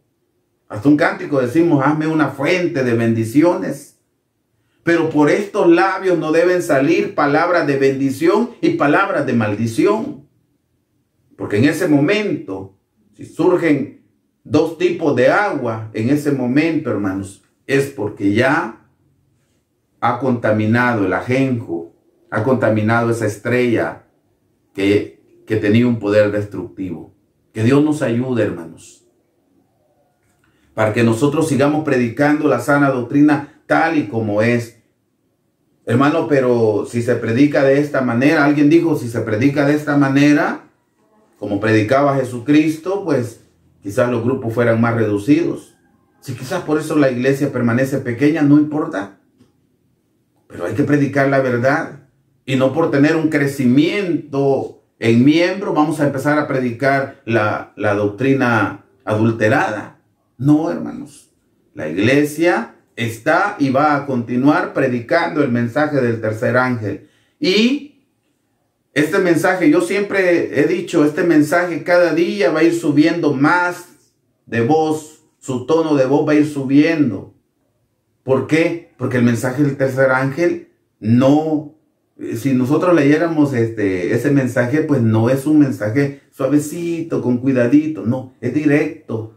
Hasta un cántico decimos, hazme una fuente de bendiciones. Pero por estos labios no deben salir palabras de bendición y palabras de maldición. Porque en ese momento, si surgen dos tipos de agua, en ese momento, hermanos, es porque ya ha contaminado el ajenjo, ha contaminado esa estrella que tenía un poder destructivo. Que Dios nos ayude, hermanos, para que nosotros sigamos predicando la sana doctrina tal y como es. Hermano, pero si se predica de esta manera, alguien dijo, si se predica de esta manera, como predicaba Jesucristo, pues quizás los grupos fueran más reducidos. Si quizás por eso la iglesia permanece pequeña, no importa. Pero hay que predicar la verdad. Y no por tener un crecimiento en miembros vamos a empezar a predicar la doctrina adulterada. No, hermanos. La iglesia está y va a continuar predicando el mensaje del tercer ángel. Y este mensaje, yo siempre he dicho, este mensaje cada día va a ir subiendo más de voz. Su tono de voz va a ir subiendo. ¿Por qué? Porque el mensaje del tercer ángel no... Si nosotros leyéramos ese mensaje, pues no es un mensaje suavecito, con cuidadito. No, es directo.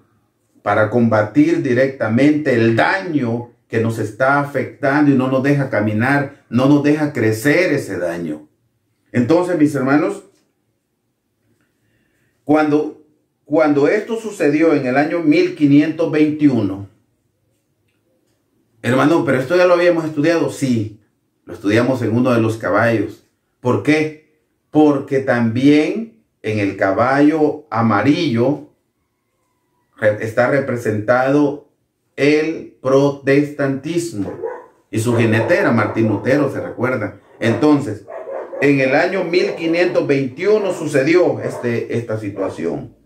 Para combatir directamente el daño que nos está afectando y no nos deja caminar, no nos deja crecer ese daño. Entonces, mis hermanos, cuando esto sucedió en el año 1521, hermano, pero esto ya lo habíamos estudiado, sí, lo estudiamos en uno de los caballos. ¿Por qué? Porque también en el caballo amarillo está representado el protestantismo y su jinete era Martín Lutero, ¿se recuerdan? Entonces, en el año 1521 sucedió esta situación.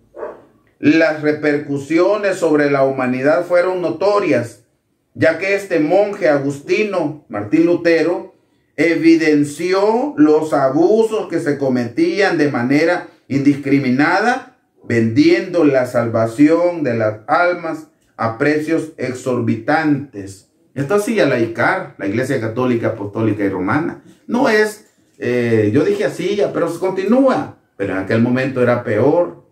Las repercusiones sobre la humanidad fueron notorias, ya que este monje agustino, Martín Lutero, evidenció los abusos que se cometían de manera indiscriminada, vendiendo la salvación de las almas a precios exorbitantes. Esto hacía la ICAR, la Iglesia Católica, Apostólica y Romana. No es, yo dije así ya, pero se continúa. Pero en aquel momento era peor.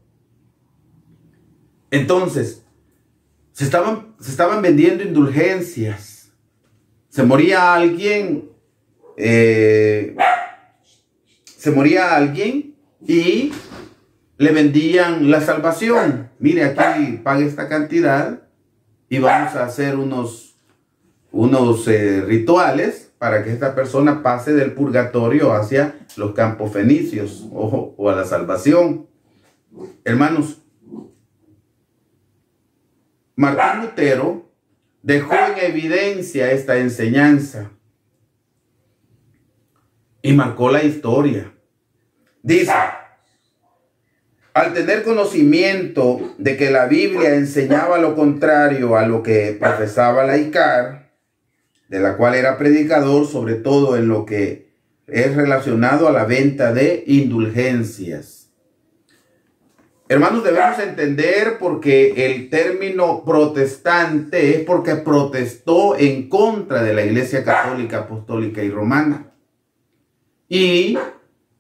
Entonces, se estaban vendiendo indulgencias. Se moría alguien, y le vendían la salvación. Mire, aquí pague esta cantidad y vamos a hacer unos rituales para que esta persona pase del purgatorio hacia los campos fenicios o a la salvación. Hermanos, Martín Lutero dejó en evidencia esta enseñanza y marcó la historia. Dice: al tener conocimiento de que la Biblia enseñaba lo contrario a lo que profesaba la ICAR, de la cual era predicador, sobre todo en lo que es relacionado a la venta de indulgencias. Hermanos, debemos entender porque el término protestante es porque protestó en contra de la Iglesia Católica, Apostólica y Romana. Y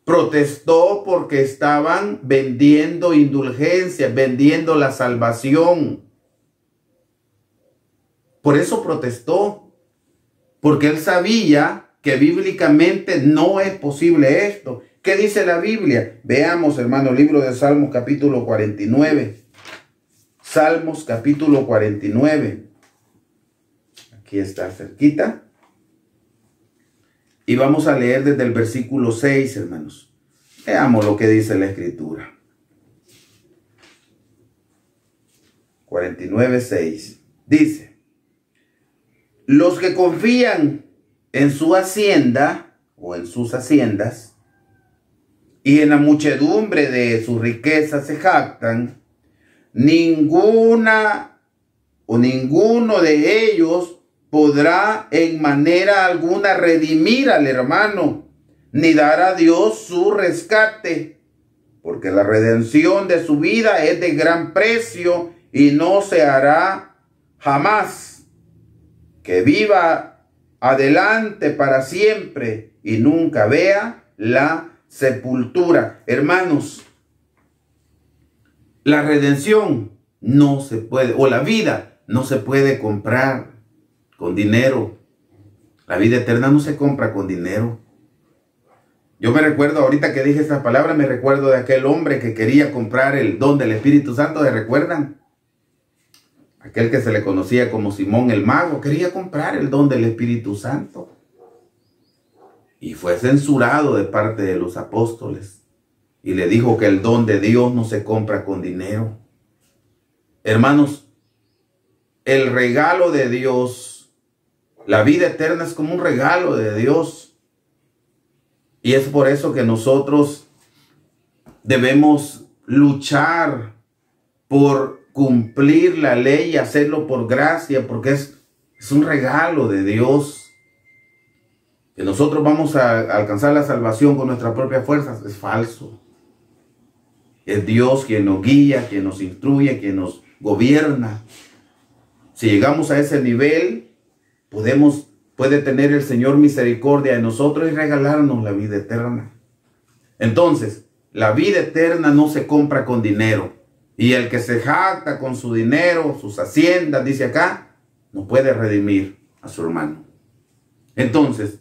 protestó porque estaban vendiendo indulgencias, vendiendo la salvación. Por eso protestó, porque él sabía que bíblicamente no es posible esto. ¿Qué dice la Biblia? Veamos, hermano, libro de Salmos capítulo 49. Salmos capítulo 49. Aquí está cerquita. Y vamos a leer desde el versículo 6, hermanos. Veamos lo que dice la Escritura. 49:6. Dice: los que confían en su hacienda o en sus haciendas y en la muchedumbre de sus riquezas se jactan, ninguna o ninguno de ellos podrá en manera alguna redimir al hermano, ni dar a Dios su rescate, porque la redención de su vida es de gran precio y no se hará jamás. Que viva adelante para siempre y nunca vea la sepultura. Hermanos, la redención no se puede, o la vida no se puede comprar con dinero. La vida eterna no se compra con dinero. Yo me recuerdo, ahorita que dije esta palabra, me recuerdo de aquel hombre que quería comprar el don del Espíritu Santo. ¿Se recuerdan? Aquel que se le conocía como Simón el Mago, quería comprar el don del Espíritu Santo. Y fue censurado de parte de los apóstoles. Y le dijo que el don de Dios no se compra con dinero. Hermanos, el regalo de Dios, la vida eterna es como un regalo de Dios. Y es por eso que nosotros debemos luchar por cumplir la ley y hacerlo por gracia, porque es un regalo de Dios. Que nosotros vamos a alcanzar la salvación con nuestras propias fuerzas es falso. Es Dios quien nos guía, quien nos instruye, quien nos gobierna. Si llegamos a ese nivel, puede tener el Señor misericordia de nosotros y regalarnos la vida eterna. Entonces, la vida eterna no se compra con dinero. Y el que se jacta con su dinero, sus haciendas, dice acá, no puede redimir a su hermano. Entonces,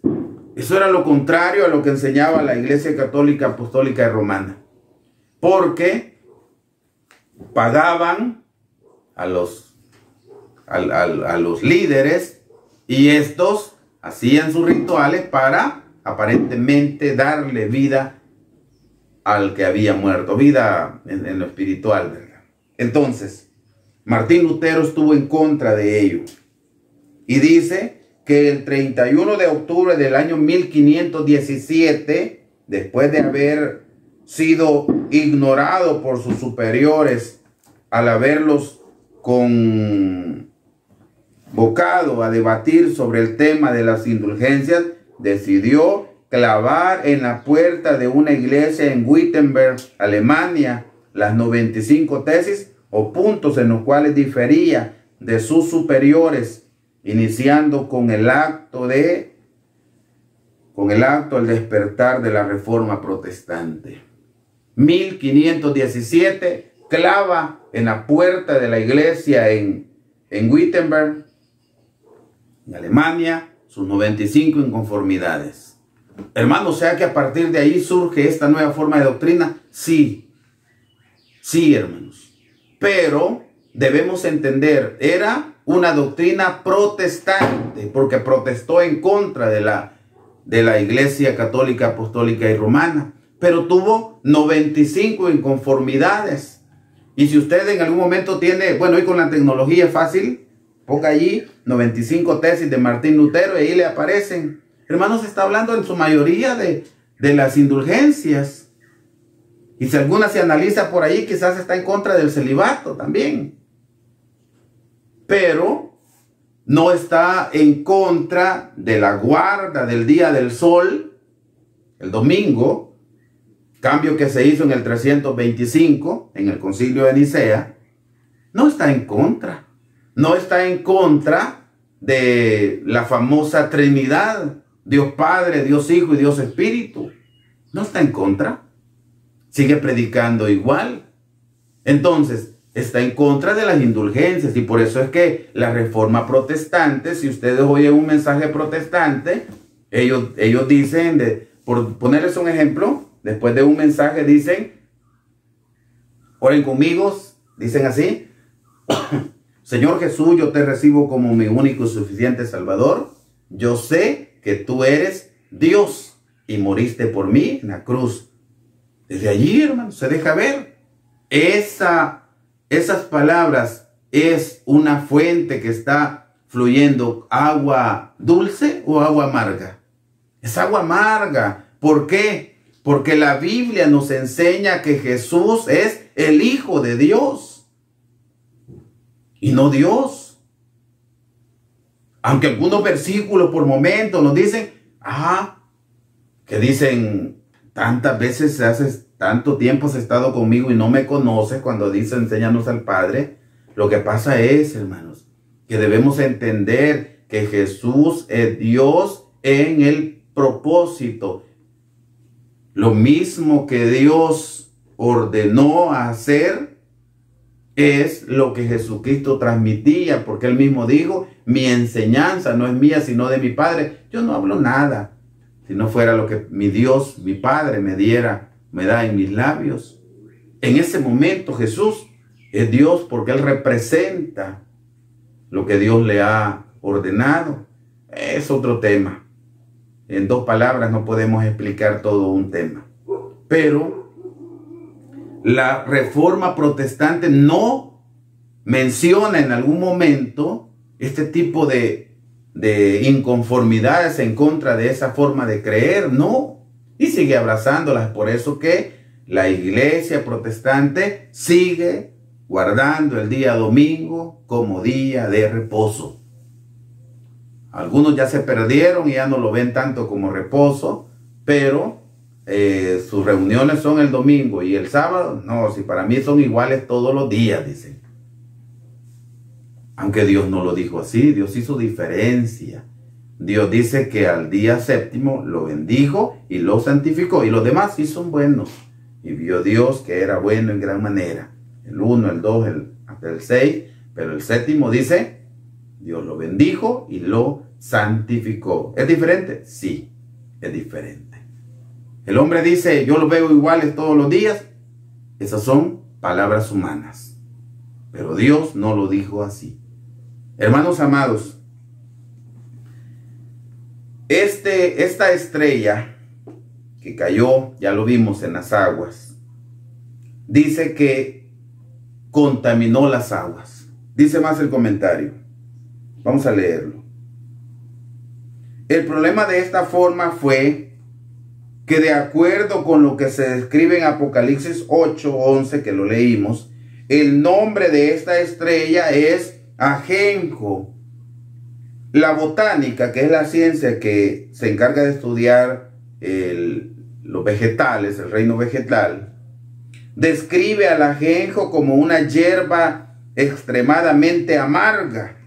eso era lo contrario a lo que enseñaba la Iglesia Católica Apostólica y Romana. Porque pagaban a los líderes y estos hacían sus rituales para aparentemente darle vida al que había muerto, vida en lo espiritual, ¿verdad? Entonces, Martín Lutero estuvo en contra de ello y dice que el 31 de octubre del año 1517, después de haber sido ignorado por sus superiores al haberlos convocado a debatir sobre el tema de las indulgencias, decidió clavar en la puerta de una iglesia en Wittenberg, Alemania, las 95 tesis o puntos en los cuales difería de sus superiores, iniciando con el acto al despertar de la Reforma Protestante. 1517 clava en la puerta de la iglesia en Wittenberg, en Alemania, sus 95 inconformidades. Hermano, o sea que a partir de ahí surge esta nueva forma de doctrina. Sí, hermanos. Pero debemos entender, era una doctrina protestante, porque protestó en contra de la Iglesia Católica Apostólica y Romana. Pero tuvo 95 inconformidades. Y si usted en algún momento tiene, bueno, hoy con la tecnología es fácil, ponga allí 95 tesis de Martín Lutero y ahí le aparecen. Hermanos, está hablando en su mayoría de las indulgencias. Y si alguna se analiza por ahí, quizás está en contra del celibato también. Pero no está en contra de la guarda del día del sol, el domingo, cambio que se hizo en el 325, en el concilio de Nicea. No está en contra. No está en contra de la famosa Trinidad, Dios Padre, Dios Hijo y Dios Espíritu. No está en contra. Sigue predicando igual. Entonces, está en contra de las indulgencias. Y por eso es que la Reforma Protestante, si ustedes oyen un mensaje protestante, ellos dicen, por ponerles un ejemplo, después de un mensaje dicen, oren conmigo, dicen así: Señor Jesús, yo te recibo como mi único y suficiente Salvador. Yo sé que tú eres Dios y moriste por mí en la cruz. Desde allí, hermano, se deja ver. Esas palabras es una fuente que está fluyendo, agua dulce o agua amarga. Es agua amarga. ¿Por qué? Porque la Biblia nos enseña que Jesús es el Hijo de Dios y no Dios. Aunque algunos versículos por momentos nos dicen, que dicen, tantas veces tanto tiempo has estado conmigo y no me conoces, cuando dice enséñanos al Padre. Lo que pasa es, hermanos, que debemos entender que Jesús es Dios en el propósito. Lo mismo que Dios ordenó hacer es lo que Jesucristo transmitía, porque él mismo dijo, mi enseñanza no es mía, sino de mi Padre. Yo no hablo nada, si no fuera lo que mi Dios, mi Padre me da en mis labios. En ese momento Jesús es Dios porque él representa lo que Dios le ha ordenado. Es otro tema. En 2 palabras no podemos explicar todo un tema. Pero la Reforma Protestante no menciona en algún momento este tipo de inconformidades en contra de esa forma de creer, no. Y sigue abrazándolas. Por eso que la iglesia protestante sigue guardando el día domingo como día de reposo. Algunos ya se perdieron y ya no lo ven tanto como reposo, pero sus reuniones son el domingo y el sábado. No, si para mí son iguales todos los días, dicen. Aunque Dios no lo dijo así, Dios hizo diferencia. Dios dice que al día séptimo lo bendijo y lo santificó, y los demás sí son buenos. Y vio Dios que era bueno en gran manera. El 1, el 2, hasta el 6, pero el séptimo dice, Dios lo bendijo y lo santificó. ¿Es diferente? Sí, es diferente. El hombre dice, yo los veo iguales todos los días. Esas son palabras humanas. Pero Dios no lo dijo así. Hermanos amados, esta estrella que cayó, ya lo vimos en las aguas, dice que contaminó las aguas. Dice más el comentario. Vamos a leerlo. El problema de esta forma fue que, de acuerdo con lo que se describe en Apocalipsis 8:11, que lo leímos, el nombre de esta estrella es Ajenjo. La botánica, que es la ciencia que se encarga de estudiar los vegetales, el reino vegetal, describe al ajenjo como una hierba extremadamente amarga,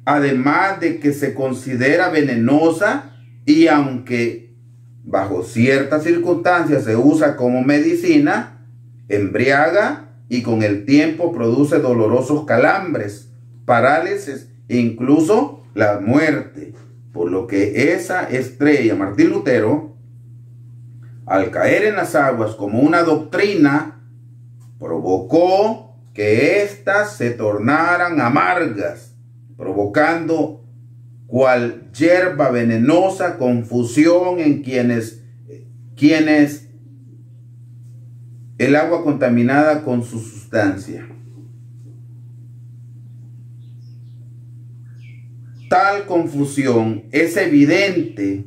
además de que se considera venenosa, y aunque bajo ciertas circunstancias se usa como medicina, embriaga y con el tiempo produce dolorosos calambres, parálisis e incluso la muerte. Por lo que esa estrella, Martín Lutero, al caer en las aguas como una doctrina, provocó que éstas se tornaran amargas, provocando cual hierba venenosa confusión en quienes el agua contaminada con su sustancia. Tal confusión es evidente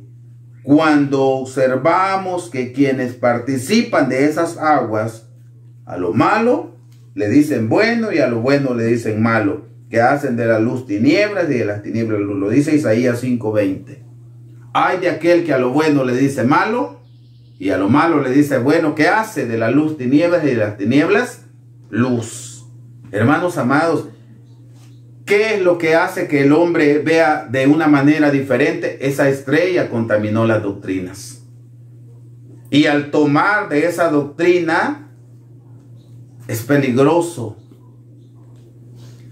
cuando observamos que quienes participan de esas aguas, a lo malo le dicen bueno y a lo bueno le dicen malo, que hacen de la luz tinieblas y de las tinieblas luz. Lo dice Isaías 5:20. Hay de aquel que a lo bueno le dice malo y a lo malo le dice bueno, que hace de la luz tinieblas y de las tinieblas luz. Hermanos amados, ¿qué es lo que hace que el hombre vea de una manera diferente? Esa estrella contaminó las doctrinas. Y al tomar de esa doctrina es peligroso.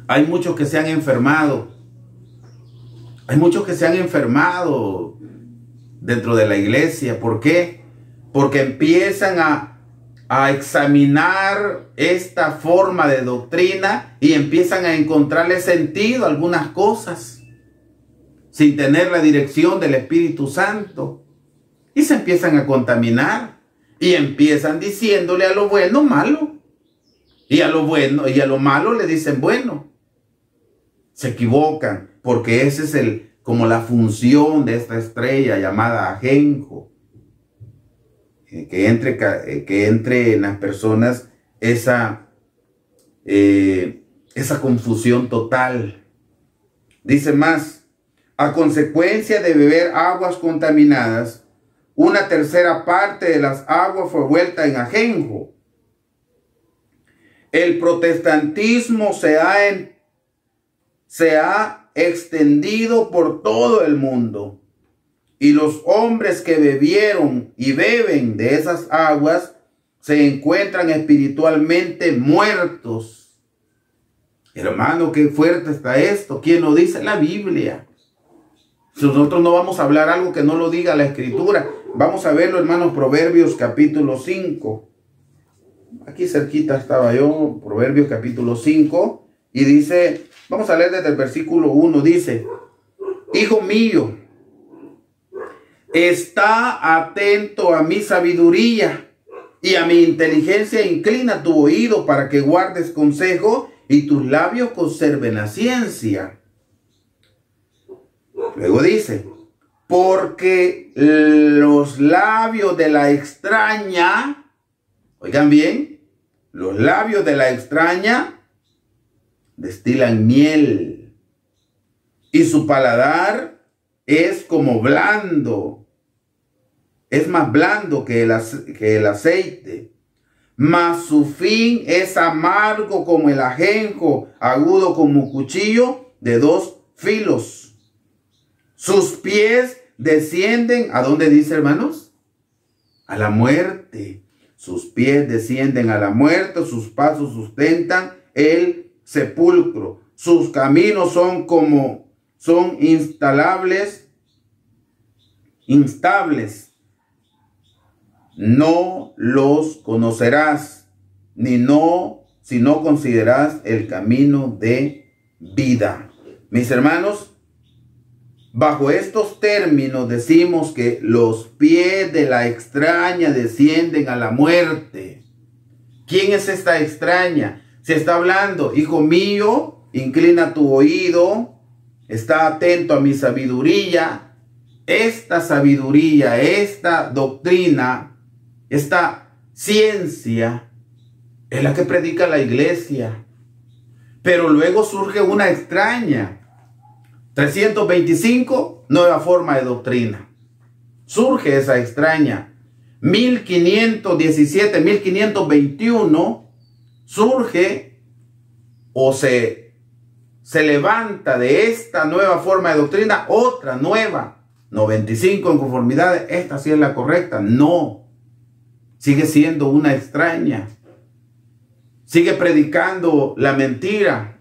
Hay muchos que se han enfermado. Hay muchos que se han enfermado dentro de la iglesia. ¿Por qué? Porque empiezan a examinar esta forma de doctrina y empiezan a encontrarle sentido a algunas cosas sin tener la dirección del Espíritu Santo, y se empiezan a contaminar y empiezan diciéndole a lo bueno malo y a lo bueno y a lo malo le dicen bueno. Se equivocan, porque ese es como la función de esta estrella llamada ajenjo. Que entre en las personas esa confusión total. Dice más, a consecuencia de beber aguas contaminadas, una tercera parte de las aguas fue vuelta en ajenjo. El protestantismo se ha extendido por todo el mundo. Y los hombres que bebieron y beben de esas aguas se encuentran espiritualmente muertos. Hermano, qué fuerte está esto. ¿Quién lo dice? La Biblia. Si nosotros no vamos a hablar algo que no lo diga la Escritura, vamos a verlo, hermanos, Proverbios capítulo 5. Aquí cerquita estaba yo, Proverbios capítulo 5, y dice, vamos a leer desde el versículo 1, dice, hijo mío, está atento a mi sabiduría y a mi inteligencia, inclina tu oído para que guardes consejo y tus labios conserven la ciencia. Luego dice, porque los labios de la extraña, oigan bien, los labios de la extraña destilan miel y su paladar es como blando, es más blando que el aceite, mas su fin es amargo como el ajenjo, agudo como cuchillo de dos filos. Sus pies descienden, ¿a dónde dice, hermanos? A la muerte. Sus pies descienden a la muerte, sus pasos sustentan el sepulcro. Sus caminos son instables. No los conocerás, si no consideras el camino de vida. Mis hermanos, bajo estos términos decimos que los pies de la extraña descienden a la muerte. ¿Quién es esta extraña? Se está hablando, hijo mío, inclina tu oído, está atento a mi sabiduría. Esta sabiduría, esta doctrina, esta ciencia es la que predica la iglesia. Pero luego surge una extraña. 325, nueva forma de doctrina. Surge esa extraña. 1517, 1521, surge o se levanta de esta nueva forma de doctrina otra nueva. 95 en conformidad. Esta sí es la correcta. No. Sigue siendo una extraña. Sigue predicando la mentira.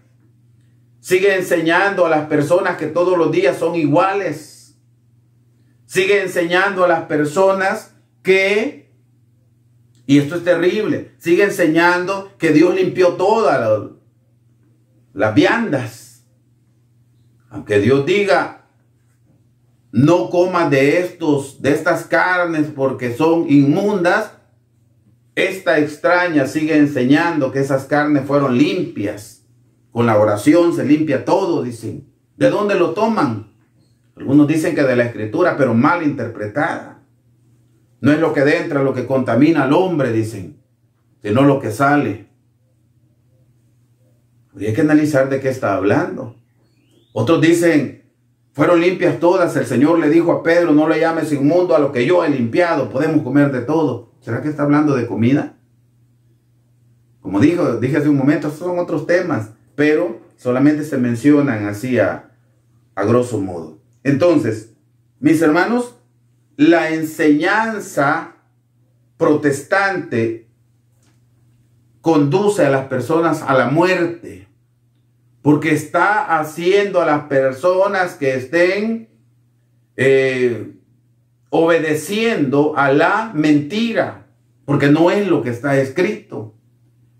Sigue enseñando a las personas que todos los días son iguales. Sigue enseñando a las personas que, y esto es terrible, sigue enseñando que Dios limpió todas las viandas. Aunque Dios diga, no comas de estas carnes porque son inmundas, esta extraña sigue enseñando que esas carnes fueron limpias. Con la oración se limpia todo, dicen. ¿De dónde lo toman? Algunos dicen que de la Escritura, pero mal interpretada. No es lo que entra lo que contamina al hombre, dicen, sino lo que sale. Y hay que analizar de qué está hablando. Otros dicen, fueron limpias todas. El Señor le dijo a Pedro, no le llames inmundo a lo que yo he limpiado. Podemos comer de todo. ¿Será que está hablando de comida? Como dije hace un momento, estos son otros temas, pero solamente se mencionan así a grosso modo. Entonces, mis hermanos, la enseñanza protestante conduce a las personas a la muerte, porque está haciendo a las personas que estén obedeciendo a la mentira, porque no es lo que está escrito,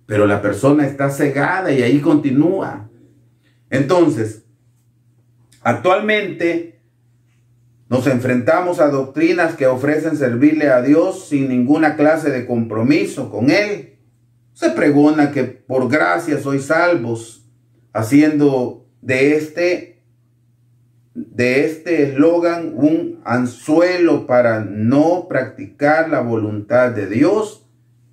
pero la persona está cegada y ahí continúa. Entonces, actualmente nos enfrentamos a doctrinas que ofrecen servirle a Dios sin ninguna clase de compromiso con Él. Se pregona que por gracia sois salvos, haciendo de este eslogan un anzuelo para no practicar la voluntad de Dios.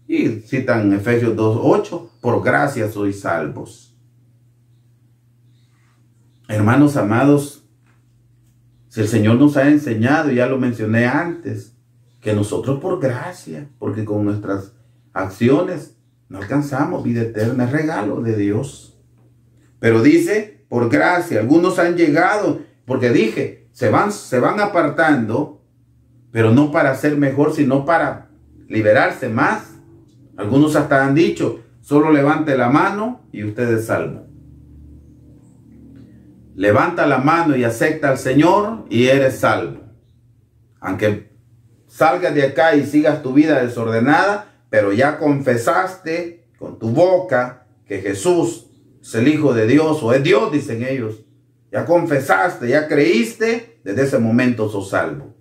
Y citan Efesios 2:8, por gracia sois salvos. Hermanos amados, si el Señor nos ha enseñado, ya lo mencioné antes, que nosotros por gracia, porque con nuestras acciones no alcanzamos vida eterna, es regalo de Dios. Pero dice por gracia. Algunos han llegado, porque dije, se van apartando, pero no para ser mejor, sino para liberarse más. Algunos hasta han dicho, solo levante la mano y usted es salvo. Levanta la mano y acepta al Señor y eres salvo. Aunque salgas de acá y sigas tu vida desordenada, pero ya confesaste con tu boca que Jesús es el Hijo de Dios, o es Dios, dicen ellos. Ya confesaste, ya creíste, desde ese momento sos salvo.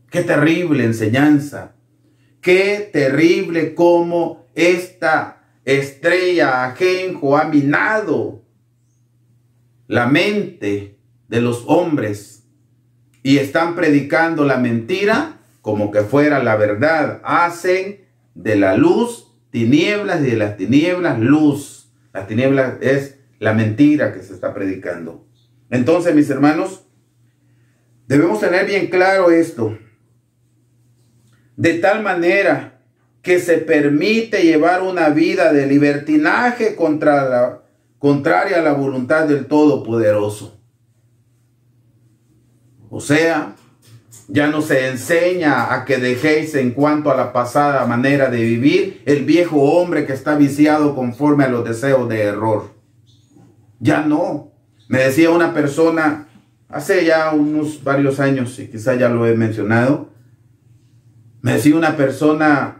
Qué terrible enseñanza. Qué terrible cómo esta estrella ajenjo ha minado la mente de los hombres y están predicando la mentira como que fuera la verdad. Hacen de la luz tinieblas y de las tinieblas luz. Las tinieblas es la mentira que se está predicando. Entonces, mis hermanos, debemos tener bien claro esto. De tal manera que se permite llevar una vida de libertinaje contraria a la voluntad del Todopoderoso. O sea, ya no se enseña a que dejéis en cuanto a la pasada manera de vivir el viejo hombre que está viciado conforme a los deseos de error. Ya no. Me decía una persona hace ya unos varios años, y quizá ya lo he mencionado, me decía una persona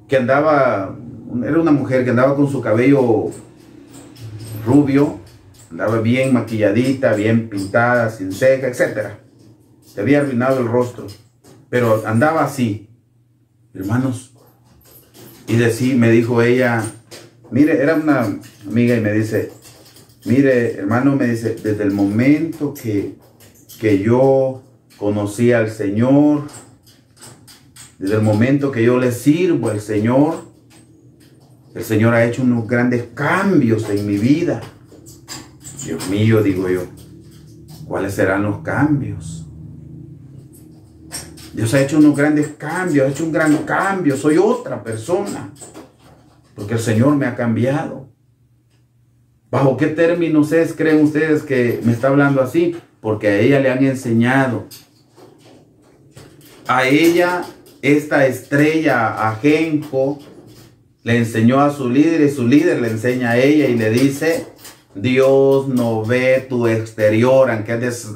que andaba, era una mujer que andaba con su cabello rubio, andaba bien maquilladita, bien pintada, sin ceja, etc. Se había arruinado el rostro, pero andaba así, hermanos. Y me dijo ella, mire, era una amiga y me dice, mire, hermano, me dice, desde el momento que yo conocí al Señor, desde el momento que yo le sirvo al Señor, el Señor ha hecho unos grandes cambios en mi vida. Dios mío, digo yo, ¿cuáles serán los cambios? Dios ha hecho unos grandes cambios, ha hecho un gran cambio, soy otra persona, porque el Señor me ha cambiado. ¿Bajo qué términos creen ustedes que me está hablando así? Porque a ella le han enseñado. A ella, esta estrella ajenjo, le enseñó a su líder y su líder le enseña a ella y le dice, Dios no ve tu exterior, aunque es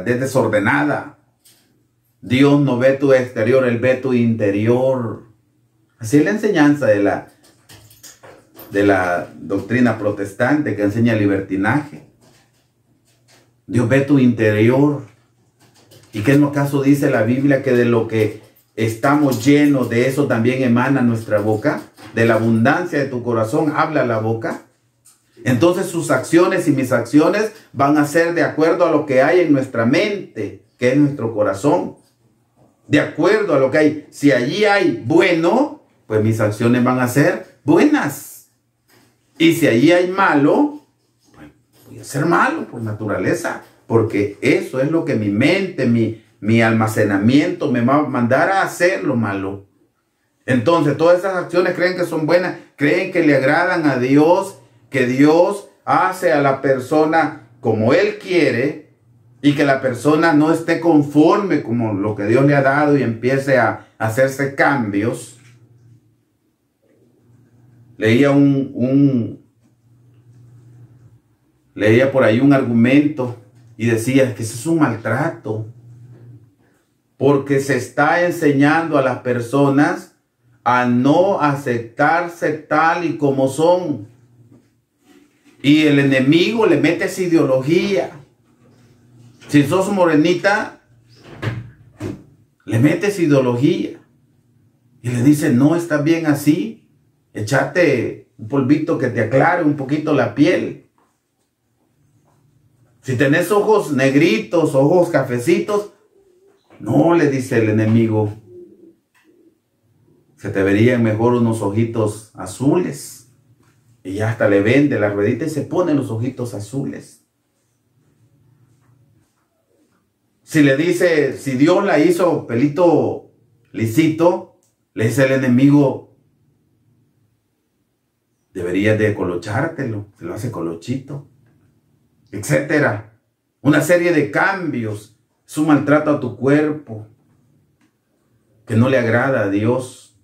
desordenada. Dios no ve tu exterior, Él ve tu interior. Así es la enseñanza de la doctrina protestante que enseña el libertinaje. Dios ve tu interior. ¿Y qué en acaso dice la Biblia? Que de lo que estamos llenos, de eso también emana nuestra boca. De la abundancia de tu corazón habla la boca. Entonces sus acciones y mis acciones van a ser de acuerdo a lo que hay en nuestra mente, que es nuestro corazón. De acuerdo a lo que hay. Si allí hay bueno, pues mis acciones van a ser buenas. Y si allí hay malo, pues voy a ser malo por naturaleza. Porque eso es lo que mi mente, mi almacenamiento me va a mandar a hacer lo malo. Entonces todas esas acciones creen que son buenas, creen que le agradan a Dios, que Dios hace a la persona como Él quiere y que la persona no esté conforme como lo que Dios le ha dado y empiece a hacerse cambios. Leía por ahí un argumento y decía que eso es un maltrato, porque se está enseñando a las personas a no aceptarse tal y como son. Y el enemigo le mete esa ideología. Si sos morenita, le metes ideología. Y le dice, no, está bien así. Echate un polvito que te aclare un poquito la piel. Si tenés ojos negritos, ojos cafecitos, no, le dice el enemigo. Se te verían mejor unos ojitos azules. Y ya hasta le vende la ruedita y se pone los ojitos azules. Si le dice, si Dios la hizo pelito lisito, le dice el enemigo, deberías de colochártelo, se lo hace colochito. etcétera. Una serie de cambios. Es un maltrato a tu cuerpo que no le agrada a Dios.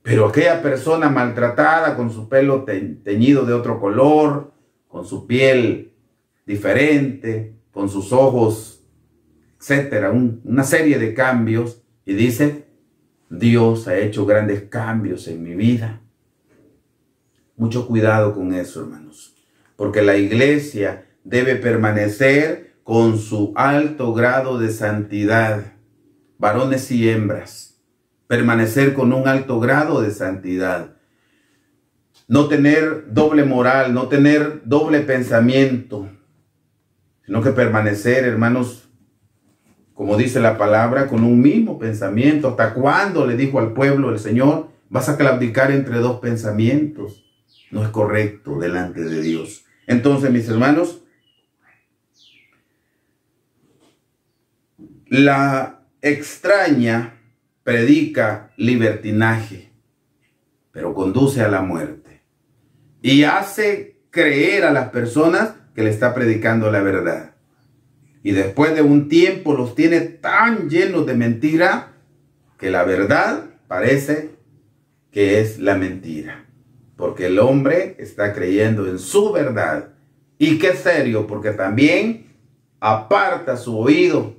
Pero aquella persona maltratada con su pelo teñido de otro color, con su piel diferente, con sus ojos, etcétera, una serie de cambios, y dice: Dios ha hecho grandes cambios en mi vida. Mucho cuidado con eso, hermanos, porque la iglesia debe permanecer con su alto grado de santidad, varones y hembras, permanecer con un alto grado de santidad, no tener doble moral, no tener doble pensamiento, sino que permanecer, hermanos, como dice la palabra, con un mismo pensamiento. ¿Hasta cuándo, le dijo al pueblo el Señor, vas a claudicar entre dos pensamientos? No es correcto delante de Dios. Entonces, mis hermanos, la extraña predica libertinaje, pero conduce a la muerte, y hace creer a las personas que le está predicando la verdad. Y después de un tiempo los tiene tan llenos de mentira que la verdad parece que es la mentira, porque el hombre está creyendo en su verdad. Y qué serio, porque también aparta su oído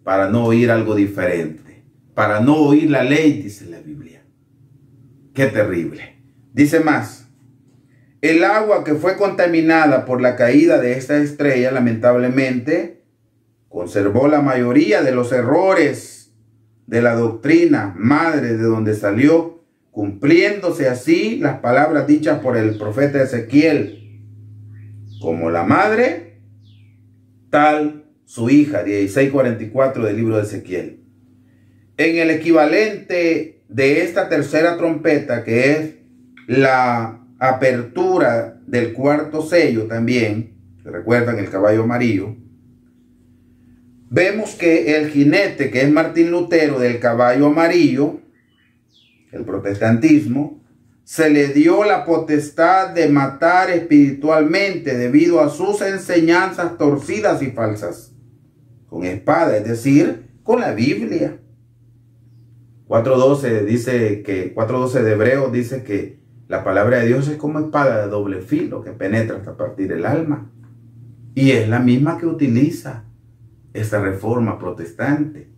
para no oír algo diferente, para no oír la ley, dice la Biblia. Qué terrible. Dice más: el agua que fue contaminada por la caída de esta estrella, lamentablemente, conservó la mayoría de los errores de la doctrina madre de donde salió, cumpliéndose así las palabras dichas por el profeta Ezequiel: como la madre, tal su hija. 16:44 del libro de Ezequiel. En el equivalente de esta tercera trompeta, que es la apertura del cuarto sello también, recuerdan el caballo amarillo, vemos que el jinete, que es Martín Lutero, del caballo amarillo, el protestantismo, se le dio la potestad de matar espiritualmente debido a sus enseñanzas torcidas y falsas, con espada, es decir, con la Biblia. 4:12 de Hebreos dice que la palabra de Dios es como espada de doble filo que penetra hasta partir el alma. Y es la misma que utiliza esta reforma protestante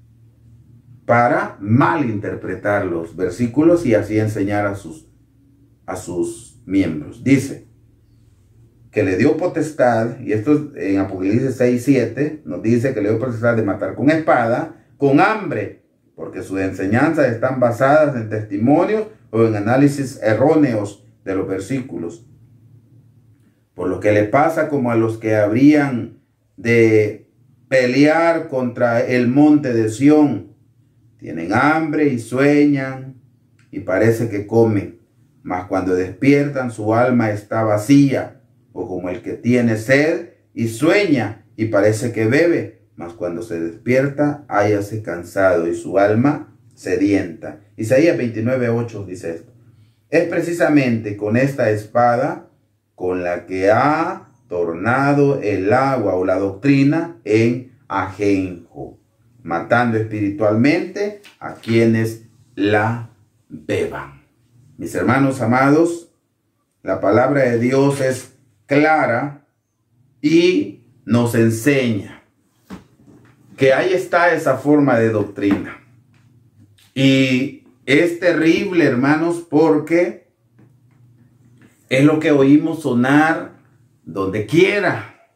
para malinterpretar los versículos y así enseñar a sus miembros. Dice que le dio potestad, y esto en Apocalipsis 6:7 nos dice que le dio potestad de matar con espada, con hambre, porque sus enseñanzas están basadas en testimonios o en análisis erróneos de los versículos. Por lo que le pasa como a los que habrían de pelear contra el monte de Sión. Tienen hambre y sueñan y parece que comen, mas cuando despiertan su alma está vacía, o como el que tiene sed y sueña y parece que bebe, mas cuando se despierta hállase cansado y su alma sedienta. Isaías 29:8 dice esto. Es precisamente con esta espada con la que ha tornado el agua o la doctrina en ajenjo, matando espiritualmente a quienes la beban. Mis hermanos amados, la palabra de Dios es clara y nos enseña que ahí está esa forma de doctrina. Y es terrible, hermanos, porque es lo que oímos sonar donde quiera.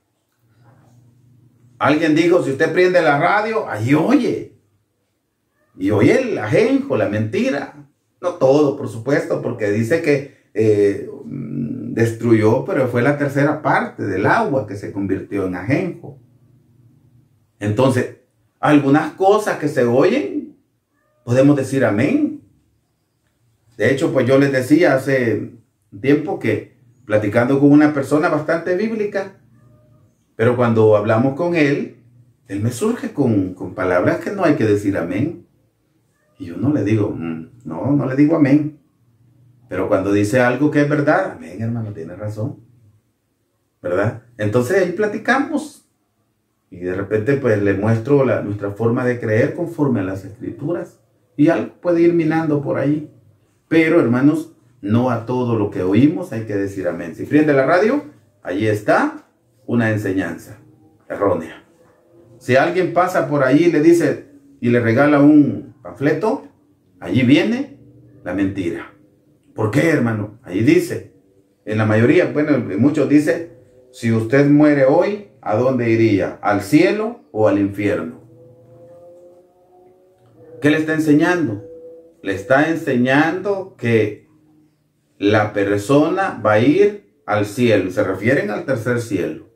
Alguien dijo, si usted prende la radio, ahí oye. Y oye el ajenjo, la mentira. No todo, por supuesto, porque dice que destruyó, pero fue la tercera parte del agua que se convirtió en ajenjo. Entonces, algunas cosas que se oyen, podemos decir amén. De hecho, pues yo les decía hace un tiempo que platicando con una persona bastante bíblica, pero cuando hablamos con él me surge con palabras que no hay que decir amén. Y yo no le digo, no le digo amén. Pero cuando dice algo que es verdad, amén, hermano, tiene razón. ¿verdad? Entonces ahí platicamos y de repente pues le muestro nuestra forma de creer conforme a las Escrituras y algo puede ir minando por ahí. Pero hermanos, no a todo lo que oímos hay que decir amén. Si prende la radio, allí está una enseñanza errónea. Si alguien pasa por ahí y le dice y le regala un panfleto, allí viene la mentira. ¿Por qué, hermano? Allí dice, en la mayoría, bueno, muchos dicen, si usted muere hoy, ¿a dónde iría? ¿Al cielo o al infierno? ¿Qué le está enseñando? Le está enseñando que la persona va a ir al cielo. Se refieren al tercer cielo.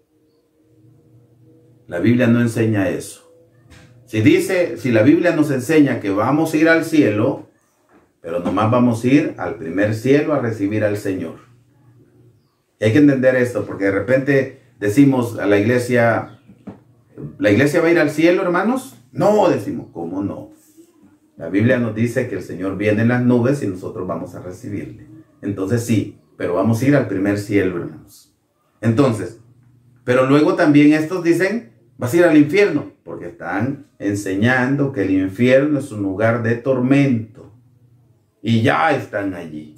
La Biblia no enseña eso. Si la Biblia nos enseña que vamos a ir al cielo, pero nomás vamos a ir al primer cielo a recibir al Señor. Y hay que entender esto, porque de repente decimos a la iglesia va a ir al cielo, hermanos? No, decimos, ¿cómo no? La Biblia nos dice que el Señor viene en las nubes y nosotros vamos a recibirle. Entonces sí, pero vamos a ir al primer cielo, hermanos. Entonces, pero luego también estos dicen, vas a ir al infierno, porque están enseñando que el infierno es un lugar de tormento. Y ya están allí.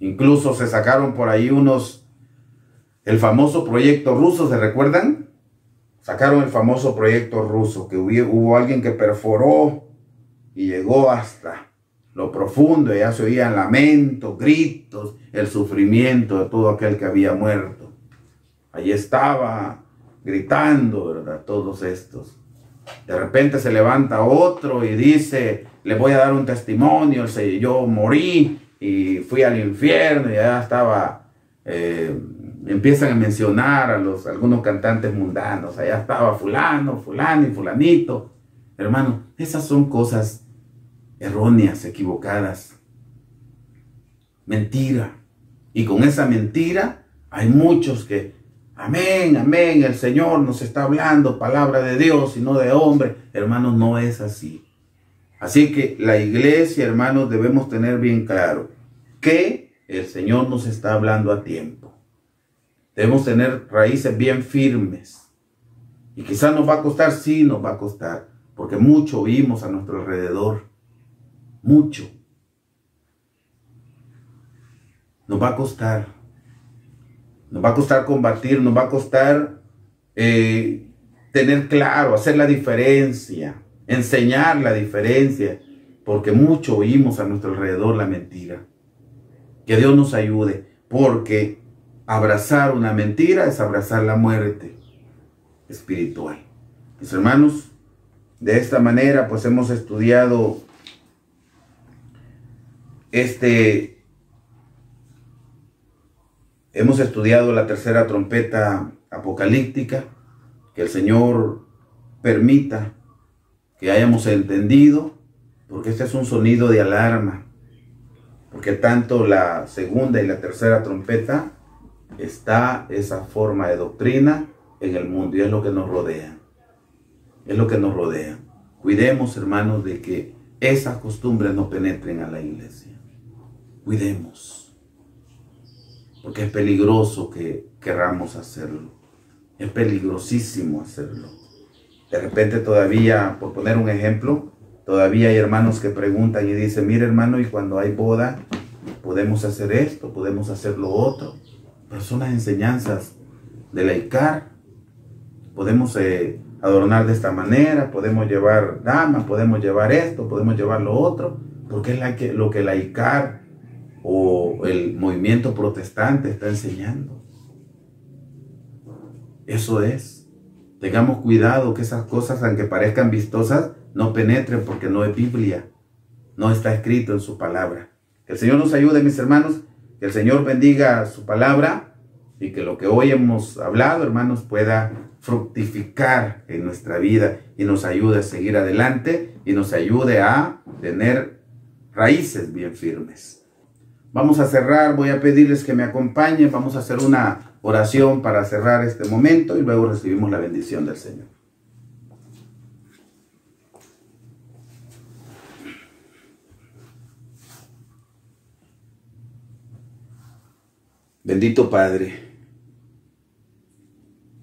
Incluso se sacaron por ahí el famoso proyecto ruso, ¿se recuerdan? Sacaron el famoso proyecto ruso, que hubo alguien que perforó y llegó hasta lo profundo, y ya se oían lamentos, gritos, el sufrimiento de todo aquel que había muerto. Allí estaba gritando, ¿verdad? Todos estos. De repente se levanta otro y dice, le voy a dar un testimonio, yo morí y fui al infierno, y ya estaba, empiezan a mencionar algunos cantantes mundanos, allá estaba fulano, fulano y fulanito. Hermano, esas son cosas erróneas, equivocadas. Mentira. Y con esa mentira hay muchos que, amén, amén, el Señor nos está hablando, palabra de Dios y no de hombre. Hermanos, no es así. Así que la iglesia, hermanos, debemos tener bien claro que el Señor nos está hablando a tiempo. Debemos tener raíces bien firmes. Y quizás nos va a costar, sí nos va a costar, porque mucho oímos a nuestro alrededor. Mucho. Nos va a costar. Nos va a costar combatir, nos va a costar tener claro, hacer la diferencia, enseñar la diferencia, porque mucho oímos a nuestro alrededor la mentira. Que Dios nos ayude, porque abrazar una mentira es abrazar la muerte espiritual. Mis hermanos, de esta manera pues hemos estudiado la tercera trompeta apocalíptica. Que el Señor permita que hayamos entendido, porque este es un sonido de alarma, porque tanto la segunda y la tercera trompeta está esa forma de doctrina en el mundo, y es lo que nos rodea. Es lo que nos rodea. Cuidemos, hermanos, de que esas costumbres no penetren a la iglesia. Cuidemos, porque es peligroso que querramos hacerlo. Es peligrosísimo hacerlo. De repente todavía, por poner un ejemplo, todavía hay hermanos que preguntan y dicen, mire hermano, y cuando hay boda, podemos hacer esto, podemos hacer lo otro. Pero son las enseñanzas de la ICAR. Podemos adornar de esta manera, podemos llevar damas, podemos llevar esto, podemos llevar lo otro, porque es lo que la ICAR o el movimiento protestante está enseñando. Eso es. Tengamos cuidado que esas cosas, aunque parezcan vistosas, no penetren, porque no es Biblia. No está escrito en su palabra. Que el Señor nos ayude, mis hermanos. Que el Señor bendiga su palabra y que lo que hoy hemos hablado, hermanos, pueda fructificar en nuestra vida y nos ayude a seguir adelante y nos ayude a tener raíces bien firmes. Vamos a cerrar, voy a pedirles que me acompañen, vamos a hacer una oración para cerrar este momento y luego recibimos la bendición del Señor. Bendito Padre,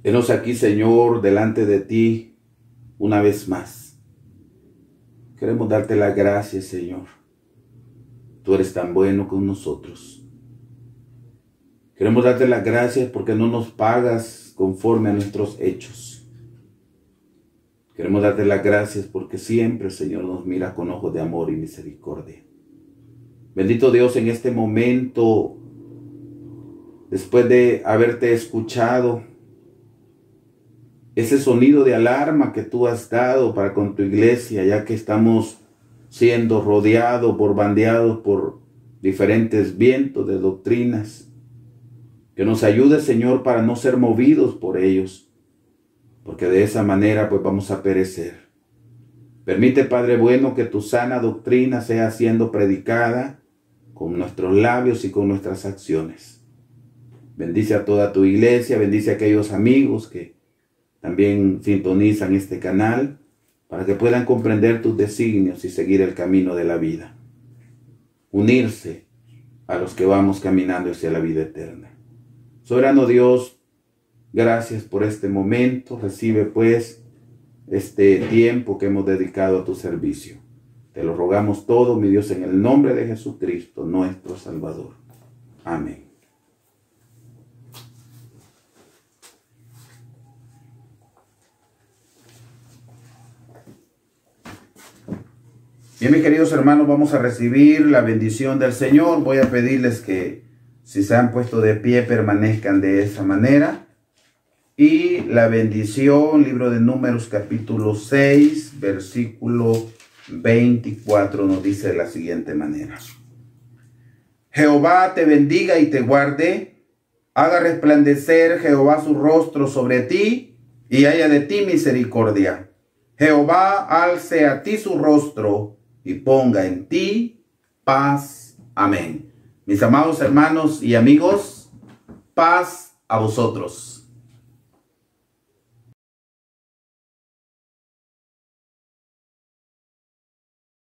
Henos aquí, Señor, delante de ti una vez más. Queremos darte las gracias, Señor. Tú eres tan bueno con nosotros. Queremos darte las gracias porque no nos pagas conforme a nuestros hechos. Queremos darte las gracias porque siempre, Señor, nos mira con ojos de amor y misericordia. Bendito Dios, en este momento, después de haberte escuchado, ese sonido de alarma que tú has dado para con tu iglesia, ya que estamos siendo rodeados, bombardeados por diferentes vientos de doctrinas, que nos ayude, Señor, para no ser movidos por ellos, porque de esa manera pues vamos a perecer. Permite, Padre bueno, que tu sana doctrina sea siendo predicada con nuestros labios y con nuestras acciones. Bendice a toda tu iglesia, bendice a aquellos amigos que también sintonizan este canal para que puedan comprender tus designios y seguir el camino de la vida. Unirse a los que vamos caminando hacia la vida eterna. Soberano Dios, gracias por este momento. Recibe pues este tiempo que hemos dedicado a tu servicio. Te lo rogamos todo, mi Dios, en el nombre de Jesucristo, nuestro Salvador. Amén. Bien, mis queridos hermanos, vamos a recibir la bendición del Señor. Voy a pedirles que, si se han puesto de pie, permanezcan de esa manera. Y la bendición, libro de Números, capítulo 6, versículo 24, nos dice de la siguiente manera. Jehová te bendiga y te guarde, haga resplandecer Jehová su rostro sobre ti y haya de ti misericordia. Jehová alce a ti su rostro y ponga en ti paz. Amén. Mis amados hermanos y amigos, paz a vosotros.